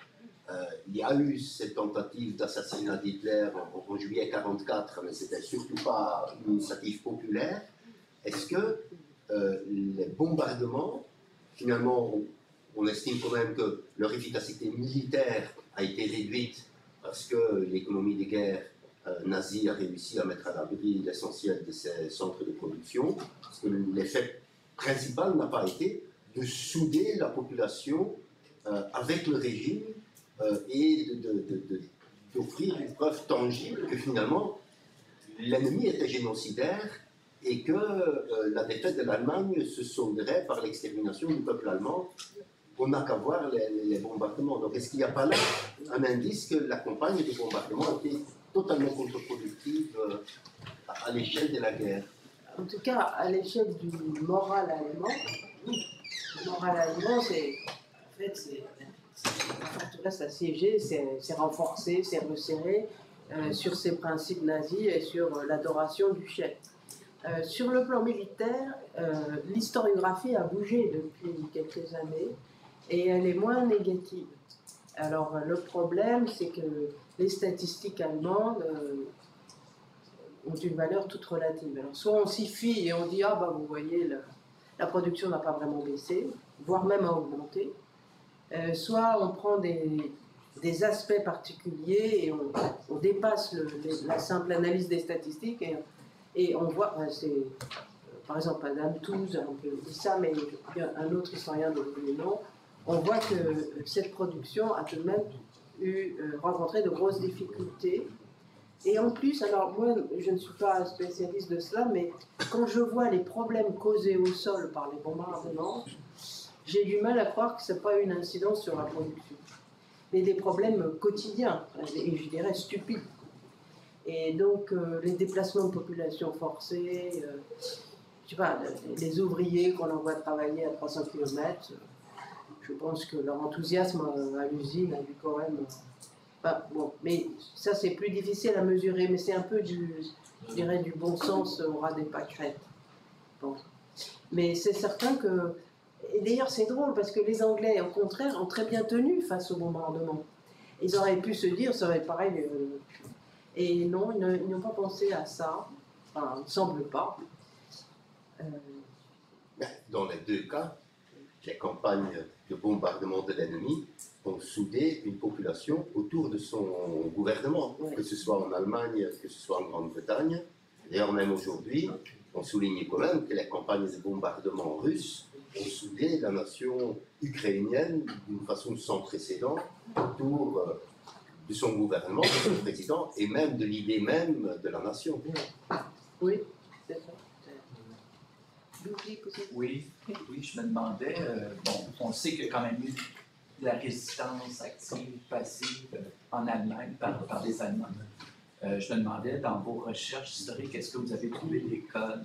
Il y a eu cette tentative d'assassinat d'Hitler en juillet 1944, mais c'était surtout pas une initiative populaire. Est-ce que les bombardements, finalement, on estime quand même que leur efficacité militaire a été réduite parce que l'économie de guerre nazie a réussi à mettre à l'abri l'essentiel de ses centres de production, parce que l'effet principal n'a pas été de souder la population avec le régime et d'offrir une preuve tangible que finalement l'ennemi était génocidaire et que la défaite de l'Allemagne se solderait par l'extermination du peuple allemand. On n'a qu'à voir les bombardements. Donc est-ce qu'il n'y a pas là un indice que la campagne de bombardement a été totalement contre-productive à l'échelle de la guerre? En tout cas, à l'échelle du moral allemand, le moral allemand, la forteresse assiégée, c'est renforcé, c'est resserré sur ses principes nazis et sur l'adoration du chef. Sur le plan militaire, l'historiographie a bougé depuis quelques années et elle est moins négative. Alors le problème, c'est que les statistiques allemandes ont une valeur toute relative. Alors soit on s'y fie et on dit « Ah bah vous voyez, la production n'a pas vraiment baissé, voire même a augmenté », soit on prend des aspects particuliers et on dépasse la simple analyse des statistiques et on voit, par exemple Adam Tooze a un peu dit ça, mais un autre historien de nom, on voit que cette production a tout de même rencontré de grosses difficultés. Et en plus, alors moi je ne suis pas spécialiste de cela, mais quand je vois les problèmes causés au sol par les bombardements, j'ai du mal à croire que ce n'est pas une incidence sur la production. Mais des problèmes quotidiens, et je dirais stupides. Et donc les déplacements de population forcés, je sais pas, les ouvriers qu'on envoie travailler à 300 km, je pense que leur enthousiasme à l'usine a dû quand même... bon, mais ça c'est plus difficile à mesurer, mais c'est un peu je dirais du bon sens au ras des pâquerettes. Bon. Mais c'est certain que... Et d'ailleurs c'est drôle parce que les Anglais au contraire ont très bien tenu face au bombardement. Ils auraient pu se dire, ça va être pareil... Et non, ils n'ont pas pensé à ça. Enfin, il ne semble pas. Dans les deux cas, les campagnes de bombardement de l'ennemi ont soudé une population autour de son gouvernement, que ce soit en Allemagne, que ce soit en Grande-Bretagne. D'ailleurs, même aujourd'hui, on souligne quand même que les campagnes de bombardement russes ont soudé la nation ukrainienne d'une façon sans précédent autour de son gouvernement, de son président, et même de l'idée même de la nation. Oui, c'est ça. Oui, je me demandais, on sait qu'il y a quand même eu de la résistance active, passive en Allemagne par les Allemands. Je me demandais, dans vos recherches historiques, est-ce que vous avez trouvé des cas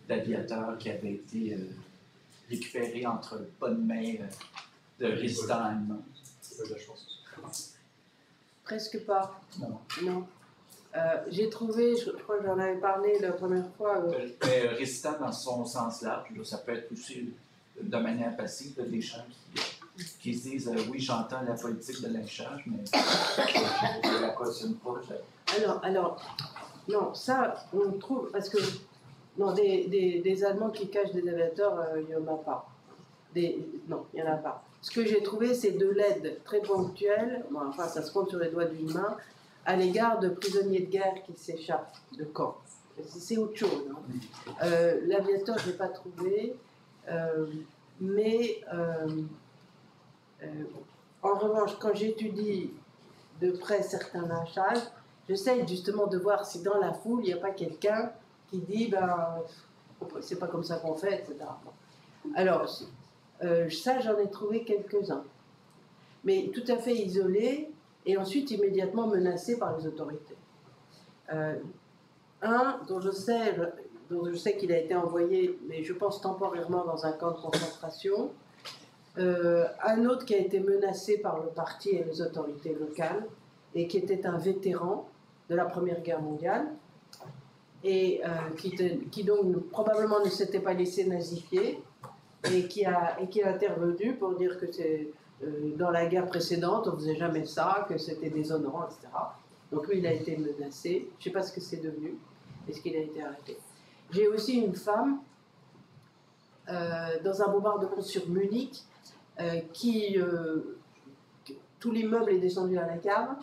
d'aviateurs qui avaient été récupérés entre bonnes mains de résistants allemands? Presque pas. Non. J'ai trouvé, je crois que j'en avais parlé la première fois. Mais résistant dans son sens large, ça peut être aussi de manière passive des gens qui se disent oui, j'entends la politique de lynchage, mais je la cautionne pas. Alors, non, ça, on trouve, parce que non, des Allemands qui cachent des aviateurs, il n'y en a pas. Non, il n'y en a pas. Ce que j'ai trouvé, c'est de l'aide très ponctuelle, bon, enfin ça se compte sur les doigts d'une main, à l'égard de prisonniers de guerre qui s'échappent de camps. C'est autre chose. Hein. L'aviateur, je n'ai pas trouvé, mais en revanche, quand j'étudie de près certains lynchages, j'essaye justement de voir si dans la foule, il n'y a pas quelqu'un qui dit ben, c'est pas comme ça qu'on fait, etc. Alors, ça, j'en ai trouvé quelques-uns, mais tout à fait isolés et ensuite immédiatement menacés par les autorités. Un dont je sais qu'il a été envoyé, mais je pense temporairement dans un camp de concentration. Un autre qui a été menacé par le parti et les autorités locales et qui était un vétéran de la Première Guerre mondiale et qui donc probablement ne s'était pas laissé nazifier et qui a intervenu pour dire que dans la guerre précédente on ne faisait jamais ça, que c'était déshonorant, etc. Donc lui il a été menacé, je ne sais pas ce que c'est devenu, est-ce qu'il a été arrêté. J'ai aussi une femme dans un bombardement sur Munich tout l'immeuble est descendu à la cave,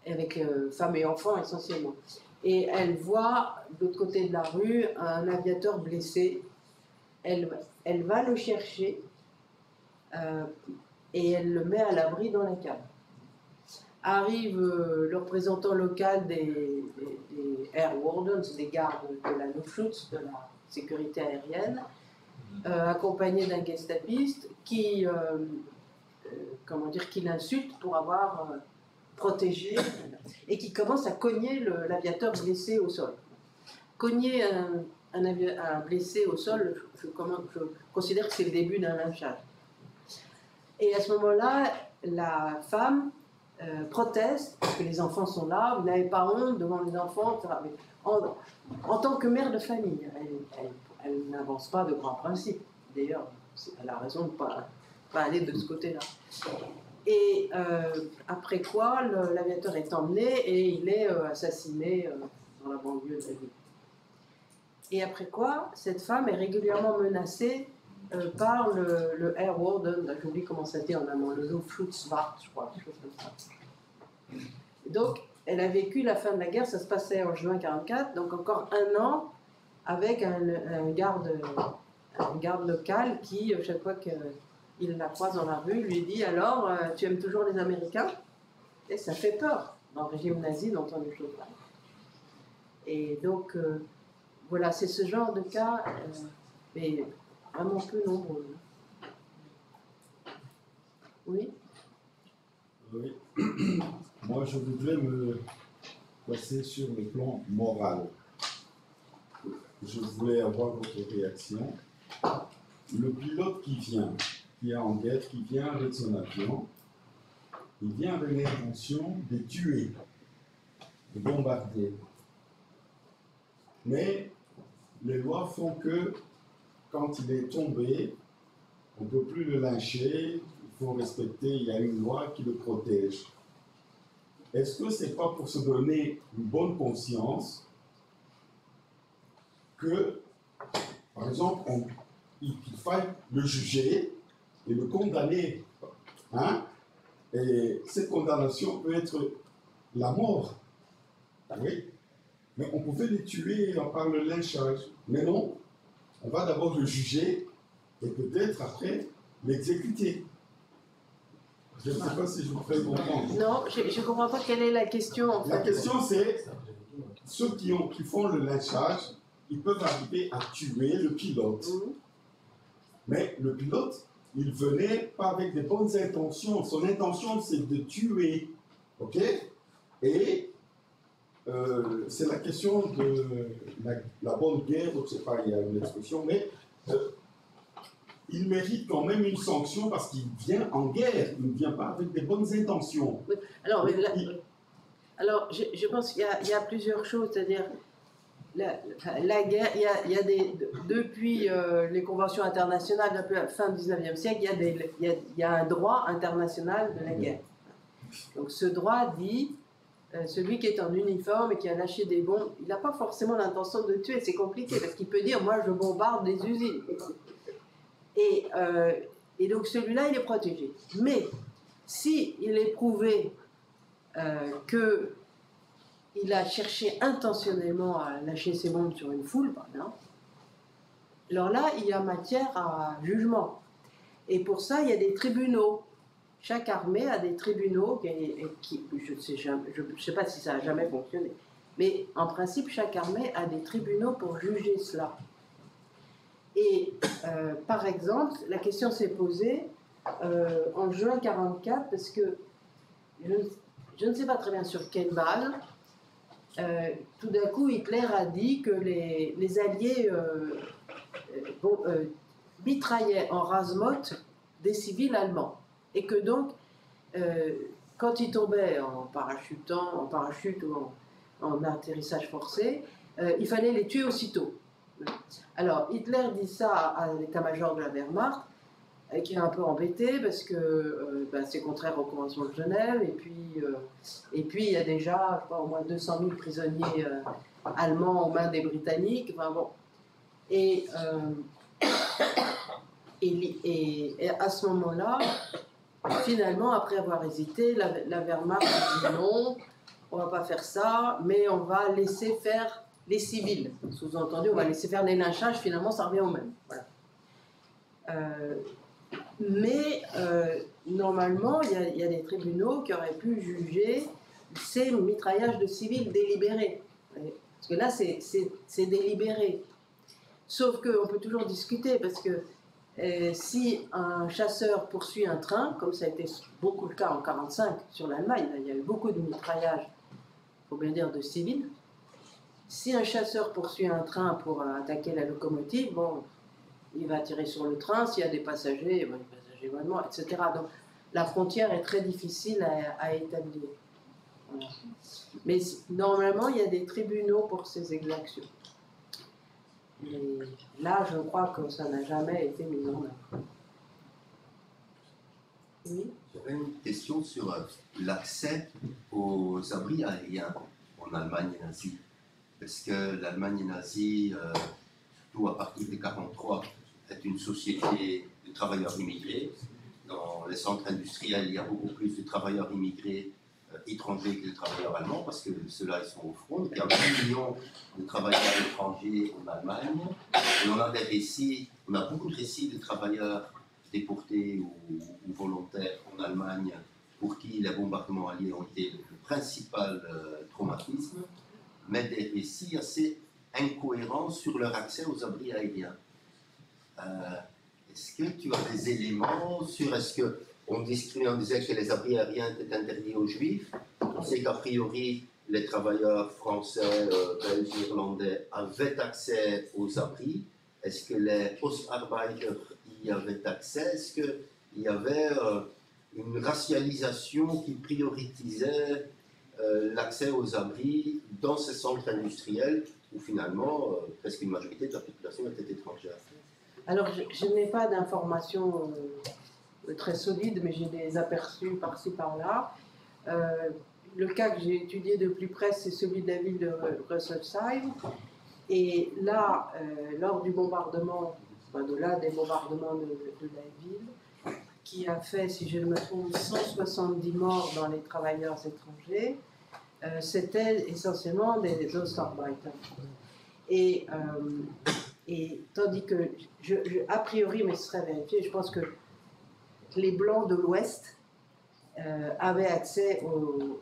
avec femmes et enfants essentiellement. Et elle voit, de l'autre côté de la rue, un aviateur blessé. Elle va le chercher et elle le met à l'abri dans la cave. Arrive le représentant local des Air Wardens, des gardes de la Luftschutz, de la sécurité aérienne, accompagné d'un gestapiste qui l'insulte pour avoir protégé et qui commence à cogner l'aviateur blessé au sol. Cogner un blessé au sol, je considère que c'est le début d'un lynchage. Et à ce moment-là, la femme proteste, parce que les enfants sont là, vous n'avez pas honte devant les enfants, etc. Mais en tant que mère de famille, elle n'avance pas de grands principes. D'ailleurs, elle a raison de ne pas aller de ce côté-là. Et après quoi, l'aviateur est emmené et il est assassiné dans la banlieue de la ville. Et après quoi, cette femme est régulièrement menacée par le Air Warden, j'oublie comment ça dit en allemand, le Luftschutzwacht, je crois, quelque chose comme ça. Et donc, elle a vécu la fin de la guerre, ça se passait en juin 1944, donc encore un an, avec un garde local qui, chaque fois qu'il la croise dans la rue, lui dit « Alors, tu aimes toujours les Américains ?» Et ça fait peur, dans le régime nazi, d'entendre des choses là. Et donc, voilà, c'est ce genre de cas, mais vraiment peu nombreux. Oui ? Oui. Moi, je voudrais me placer sur le plan moral. Je voulais avoir votre réaction. Le pilote qui est en guerre, qui vient avec son avion, il vient avec l'intention de tuer, de bombarder. Mais les lois font que quand il est tombé, on ne peut plus le lyncher, il faut respecter, il y a une loi qui le protège. Est-ce que ce n'est pas pour se donner une bonne conscience que, par exemple, il faille le juger et le condamner, hein? Et cette condamnation peut être la mort. Oui. Mais on pouvait les tuer par le lynchage. Mais non, on va d'abord le juger et peut-être après l'exécuter. Je ne sais pas si je vous fais comprendre. Non, je ne comprends pas quelle est la question. En fait. La question c'est, ceux qui font le lynchage, ils peuvent arriver à tuer le pilote. Mais le pilote, il venait pas avec des bonnes intentions. Son intention, c'est de tuer. OK? Et c'est la question de la bonne guerre, je ne sais pas, il y a une expression, mais il mérite quand même une sanction parce qu'il vient en guerre, il ne vient pas avec des bonnes intentions. Oui. Alors, je pense qu'il y a plusieurs choses, c'est-à-dire la guerre, depuis les conventions internationales, depuis la fin du 19e siècle, il y a un droit international de la guerre. Donc ce droit dit, celui qui est en uniforme et qui a lâché des bombes, il n'a pas forcément l'intention de tuer, c'est compliqué, parce qu'il peut dire, moi je bombarde des usines. Et donc celui-là, il est protégé. Mais si il est prouvé qu'il a cherché intentionnellement à lâcher ses bombes sur une foule, par exemple, alors là, il y a matière à jugement. Et pour ça, il y a des tribunaux. Chaque armée a des tribunaux qui je ne sais pas si ça a jamais fonctionné, mais en principe, chaque armée a des tribunaux pour juger cela. Et par exemple, la question s'est posée en juin 1944, parce que je ne sais pas très bien sur quelle base, tout d'un coup, Hitler a dit que les Alliés mitraillaient en rase-motte des civils allemands. Et que donc, quand ils tombaient en parachute ou en atterrissage forcé, il fallait les tuer aussitôt. Alors, Hitler dit ça à l'état-major de la Wehrmacht, qui est un peu embêté parce que c'est contraire aux conventions de Genève, et puis il y a déjà, je crois, au moins 200 000 prisonniers allemands aux mains des Britanniques. Enfin, bon. Et à ce moment-là, finalement, après avoir hésité, la Wehrmacht dit non, on ne va pas faire ça, mais on va laisser faire les civils. Sous-entendu, on va laisser faire les lynchages, finalement, ça revient au même. Voilà. Mais normalement, il y a des tribunaux qui auraient pu juger ces mitraillages de civils délibérés. Parce que là, c'est délibéré. Sauf qu'on peut toujours discuter, parce que si un chasseur poursuit un train, comme ça a été beaucoup le cas en 1945 sur l'Allemagne, il y a eu beaucoup de mitraillages, il faut bien dire, de civils. Si un chasseur poursuit un train pour attaquer la locomotive, bon, il va tirer sur le train, s'il y a des passagers, les passagers vont mort, etc. Donc la frontière est très difficile à établir. Voilà. Mais normalement, il y a des tribunaux pour ces exactions. Et là, je crois que ça n'a jamais été mis en œuvre. Oui. J'avais une question sur l'accès aux abris aériens en Allemagne nazie. Parce que l'Allemagne nazie, surtout à partir de 1943, est une société de travailleurs immigrés. Dans les centres industriels, il y a beaucoup plus de travailleurs immigrés étrangers que de travailleurs allemands, parce que ceux-là, ils sont au front. Il y a 1 million de travailleurs étrangers en Allemagne. Et on a beaucoup de récits de travailleurs déportés ou volontaires en Allemagne pour qui les bombardements alliés ont été le principal traumatisme, mais des récits assez incohérents sur leur accès aux abris aériens. Est-ce que tu as des éléments sur est-ce qu'on disait que les abris aériens étaient interdits aux Juifs? On sait qu'a priori, les travailleurs français, belges, irlandais avaient accès aux abris. Est-ce que les Ostarbeiter y avaient accès? Est-ce qu'il y avait une racialisation qui prioritisait l'accès aux abris dans ces centres industriels où finalement presque une majorité de la population était étrangère? Alors, je n'ai pas d'informations très solides, mais j'ai des aperçus par-ci, par-là. Le cas que j'ai étudié de plus près, c'est celui de la ville de Rüsselsheim. Et là, lors du bombardement, des bombardements de la ville, qui a fait, si je ne me trompe, 170 morts dans les travailleurs étrangers, c'était essentiellement des Ostarbeiter. Et tandis que, a priori, mais ce serait vérifié, je pense que les Blancs de l'Ouest avaient accès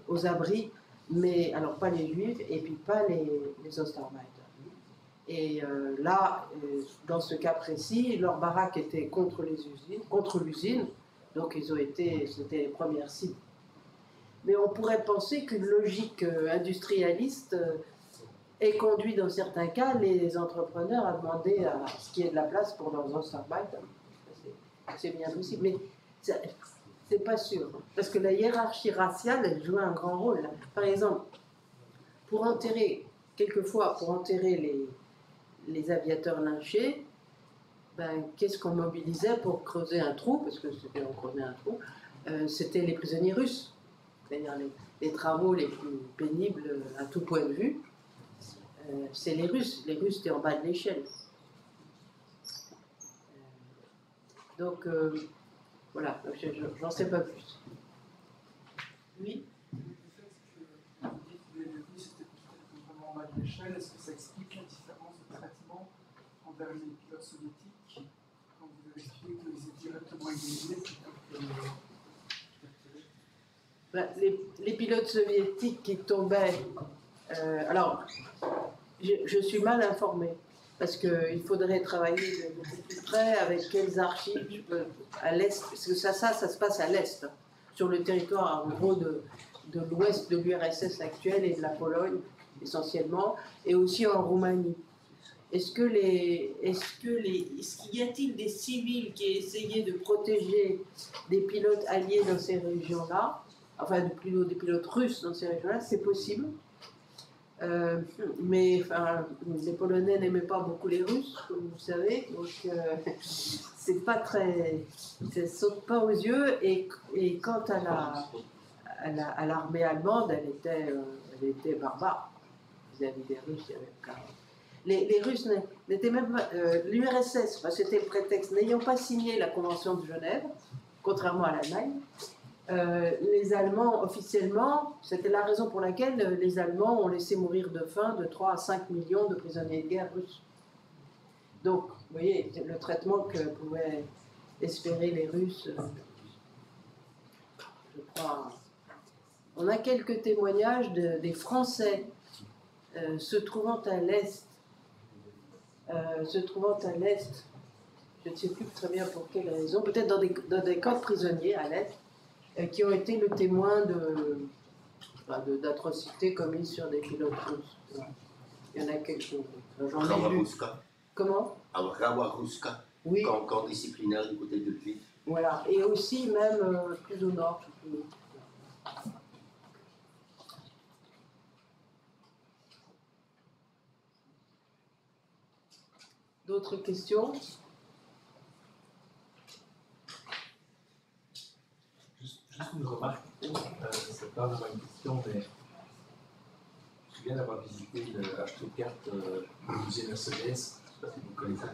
aux abris, mais alors pas les Juifs et puis pas les Ostarbeiter. Et là, dans ce cas précis, leur baraque était contre l'usine, donc c'était les premières cibles. Mais on pourrait penser qu'une logique industrialiste ait conduit dans certains cas les entrepreneurs à demander à ce qu'il y ait de la place pour leurs Ostarbeiter. C'est bien possible, mais c'est pas sûr. Parce que la hiérarchie raciale, elle joue un grand rôle. Par exemple, quelquefois, pour enterrer les aviateurs lynchés, qu'est-ce qu'on mobilisait pour creuser un trou? Parce que c'était on creusait un trou, c'était les prisonniers russes. C'est-à-dire les travaux les plus pénibles à tout point de vue, c'est les Russes. Les Russes étaient en bas de l'échelle. Donc, voilà, j'en sais pas plus. Oui. Le fait que vous dites que les Russes étaient vraiment mal d'échelle, est-ce que ça explique la différence de traitement envers les pilotes soviétiques quand vous avez expliqué qu'ils étaient directement éliminés plutôt que... Les pilotes soviétiques qui tombaient. Alors, je suis mal informée parce qu'il faudrait travailler de plus près avec quelles archives à l'est, parce que ça se passe à l'est, sur le territoire en gros de l'ouest de l'URSS actuelle et de la Pologne essentiellement, et aussi en Roumanie. Est-ce qu'il y a-t-il des civils qui essayaient de protéger des pilotes alliés dans ces régions-là, enfin plutôt des pilotes russes dans ces régions-là? C'est possible. Mais enfin, les Polonais n'aimaient pas beaucoup les Russes, comme vous savez, donc c'est pas très, ça saute pas aux yeux. Et quant à l'armée allemande, elle était barbare vis-à-vis des Russes. Il y avait aucun... Les Russes n'étaient même pas, l'URSS, enfin, c'était le prétexte, n'ayant pas signé la Convention de Genève, contrairement à l'Allemagne. Les Allemands, officiellement, c'était la raison pour laquelle les Allemands ont laissé mourir de faim de 3 à 5 millions de prisonniers de guerre russes. Donc, vous voyez, le traitement que pouvaient espérer les Russes, je crois. On a quelques témoignages des Français se trouvant à l'Est, je ne sais plus très bien pour quelle raison, peut-être dans des camps de prisonniers à l'Est, qui ont été le témoin d'atrocités commises sur des pilotes russes. Il y en a quelques-uns. Rawaruska. Comment? Rawaruska. Oui. Camp disciplinaire du côté de Lviv. Voilà. Et aussi même plus au nord. D'autres questions? Juste une remarque, c'est pas vraiment une question, mais je viens d'avoir visité à Stuttgart le musée Mercedes, je ne sais pas si vous connaissez.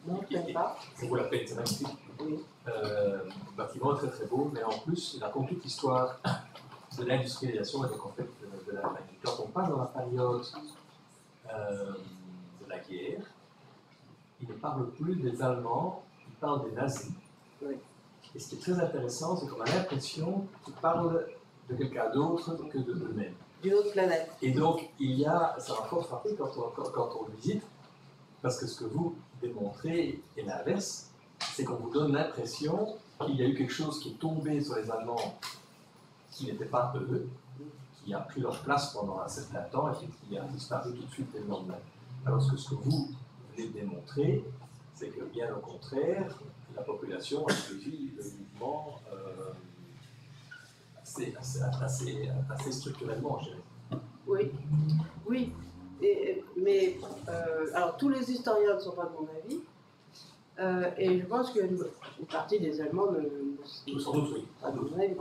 Non, je ne connais pas. Ça vaut la peine, c'est magnifique. Oui. Le bâtiment est très très beau, mais en plus, il raconte toute l'histoire de l'industrialisation et des conquêtes de l'Allemagne. Quand on passe dans la période de la guerre, il ne parle plus des Allemands, il parle des nazis. Oui. Et ce qui est très intéressant, c'est qu'on a l'impression qu'ils parlent de quelqu'un d'autre que de eux-mêmes. D'une autre planète. Et donc, ça m'a fort frappé quand on le visite, parce que ce que vous démontrez est l'inverse, c'est qu'on vous donne l'impression qu'il y a eu quelque chose qui est tombé sur les Allemands qui n'était pas eux, qui a pris leur place pendant un certain temps et qui a disparu tout de suite dès le lendemain. Alors que ce que vous venez de démontrer, c'est que bien au contraire, la population a suivi le mouvement assez structurellement, je dirais. Oui, oui. Mais alors tous les historiens ne sont pas de mon avis, et je pense qu'une partie des Allemands ne Sans doute, oui. pas de mon avis.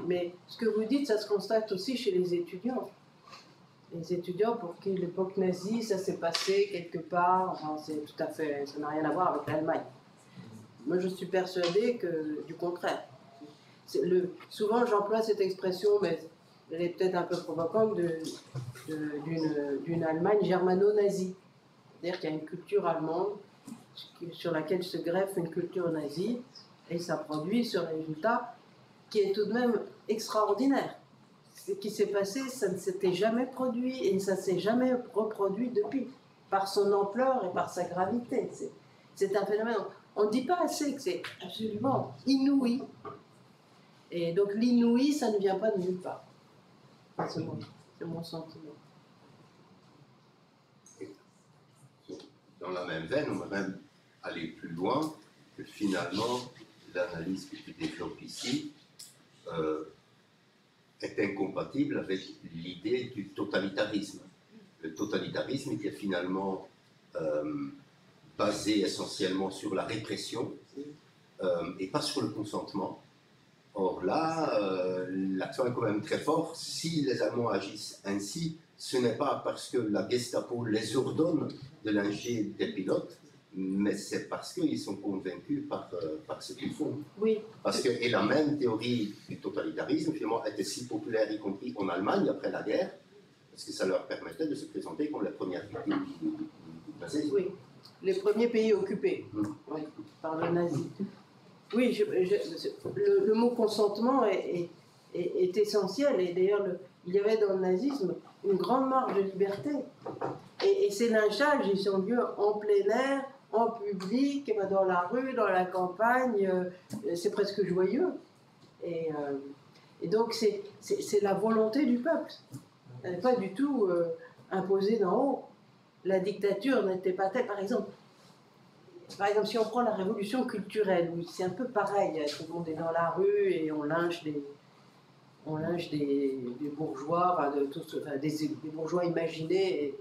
Mais ce que vous dites, ça se constate aussi chez les étudiants. Les étudiants pour qui l'époque nazie, ça s'est passé quelque part, enfin, c'est tout à fait, ça n'a rien à voir avec l'Allemagne. Moi, je suis persuadée que du contraire. Souvent, j'emploie cette expression, mais elle est peut-être un peu provocante, d'une Allemagne germano-nazie. C'est-à-dire qu'il y a une culture allemande sur laquelle se greffe une culture nazie, et ça produit ce résultat qui est tout de même extraordinaire. Ce qui s'est passé, ça ne s'était jamais produit, et ça ne s'est jamais reproduit depuis, par son ampleur et par sa gravité. C'est un phénomène, on ne dit pas assez que c'est absolument inouï. Et donc l'inouï, ça ne vient pas de nulle part. C'est mon sentiment. Dans la même veine, on va même aller plus loin, que finalement, l'analyse que tu développes ici est incompatible avec l'idée du totalitarisme. Le totalitarisme qui est finalement basé essentiellement sur la répression et pas sur le consentement. Or là, l'accent est quand même très fort. Si les Allemands agissent ainsi, ce n'est pas parce que la Gestapo les ordonne de lyncher des pilotes, mais c'est parce qu'ils sont convaincus par ce qu'ils font. Oui. Parce que, et la même théorie du totalitarisme, finalement, était si populaire, y compris en Allemagne, après la guerre, parce que ça leur permettait de se présenter comme la première victime du nazisme. Oui, les premiers pays occupés oui, par le nazi. Oui, le mot consentement est essentiel, et d'ailleurs, il y avait dans le nazisme une grande marge de liberté. Et ces lynchages, ils ont lieu en plein air, en public, dans la rue, dans la campagne, c'est presque joyeux. Et donc, c'est la volonté du peuple. Elle n'est pas du tout imposée d'en haut. La dictature n'était pas telle, par exemple, si on prend la révolution culturelle, oui, c'est un peu pareil, tout le monde est dans la rue et on lynche des bourgeois, des bourgeois imaginés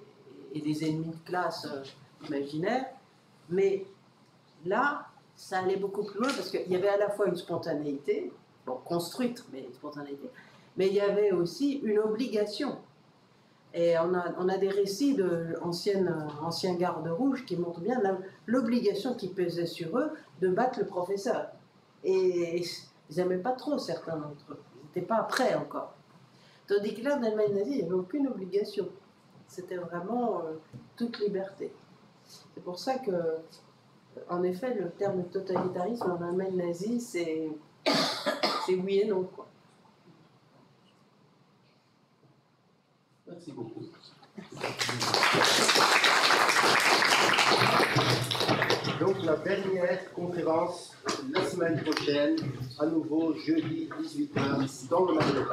et des ennemis de classe imaginaires. Mais là, ça allait beaucoup plus loin parce qu'il y avait à la fois une spontanéité, bon, construite, mais une spontanéité, mais il y avait aussi une obligation. Et on a des récits d'anciens gardes rouges qui montrent bien l'obligation qui pesait sur eux de battre le professeur. Et ils n'aimaient pas trop certains d'entre eux. Ils n'étaient pas prêts encore. Tandis que là, en Allemagne nazie, il n'y avait aucune obligation. C'était vraiment toute liberté. C'est pour ça que, en effet, le terme totalitarisme en Allemagne nazie, c'est oui et non, quoi. Merci beaucoup. Donc la dernière conférence la semaine prochaine, à nouveau jeudi 18h dans le Maghreb.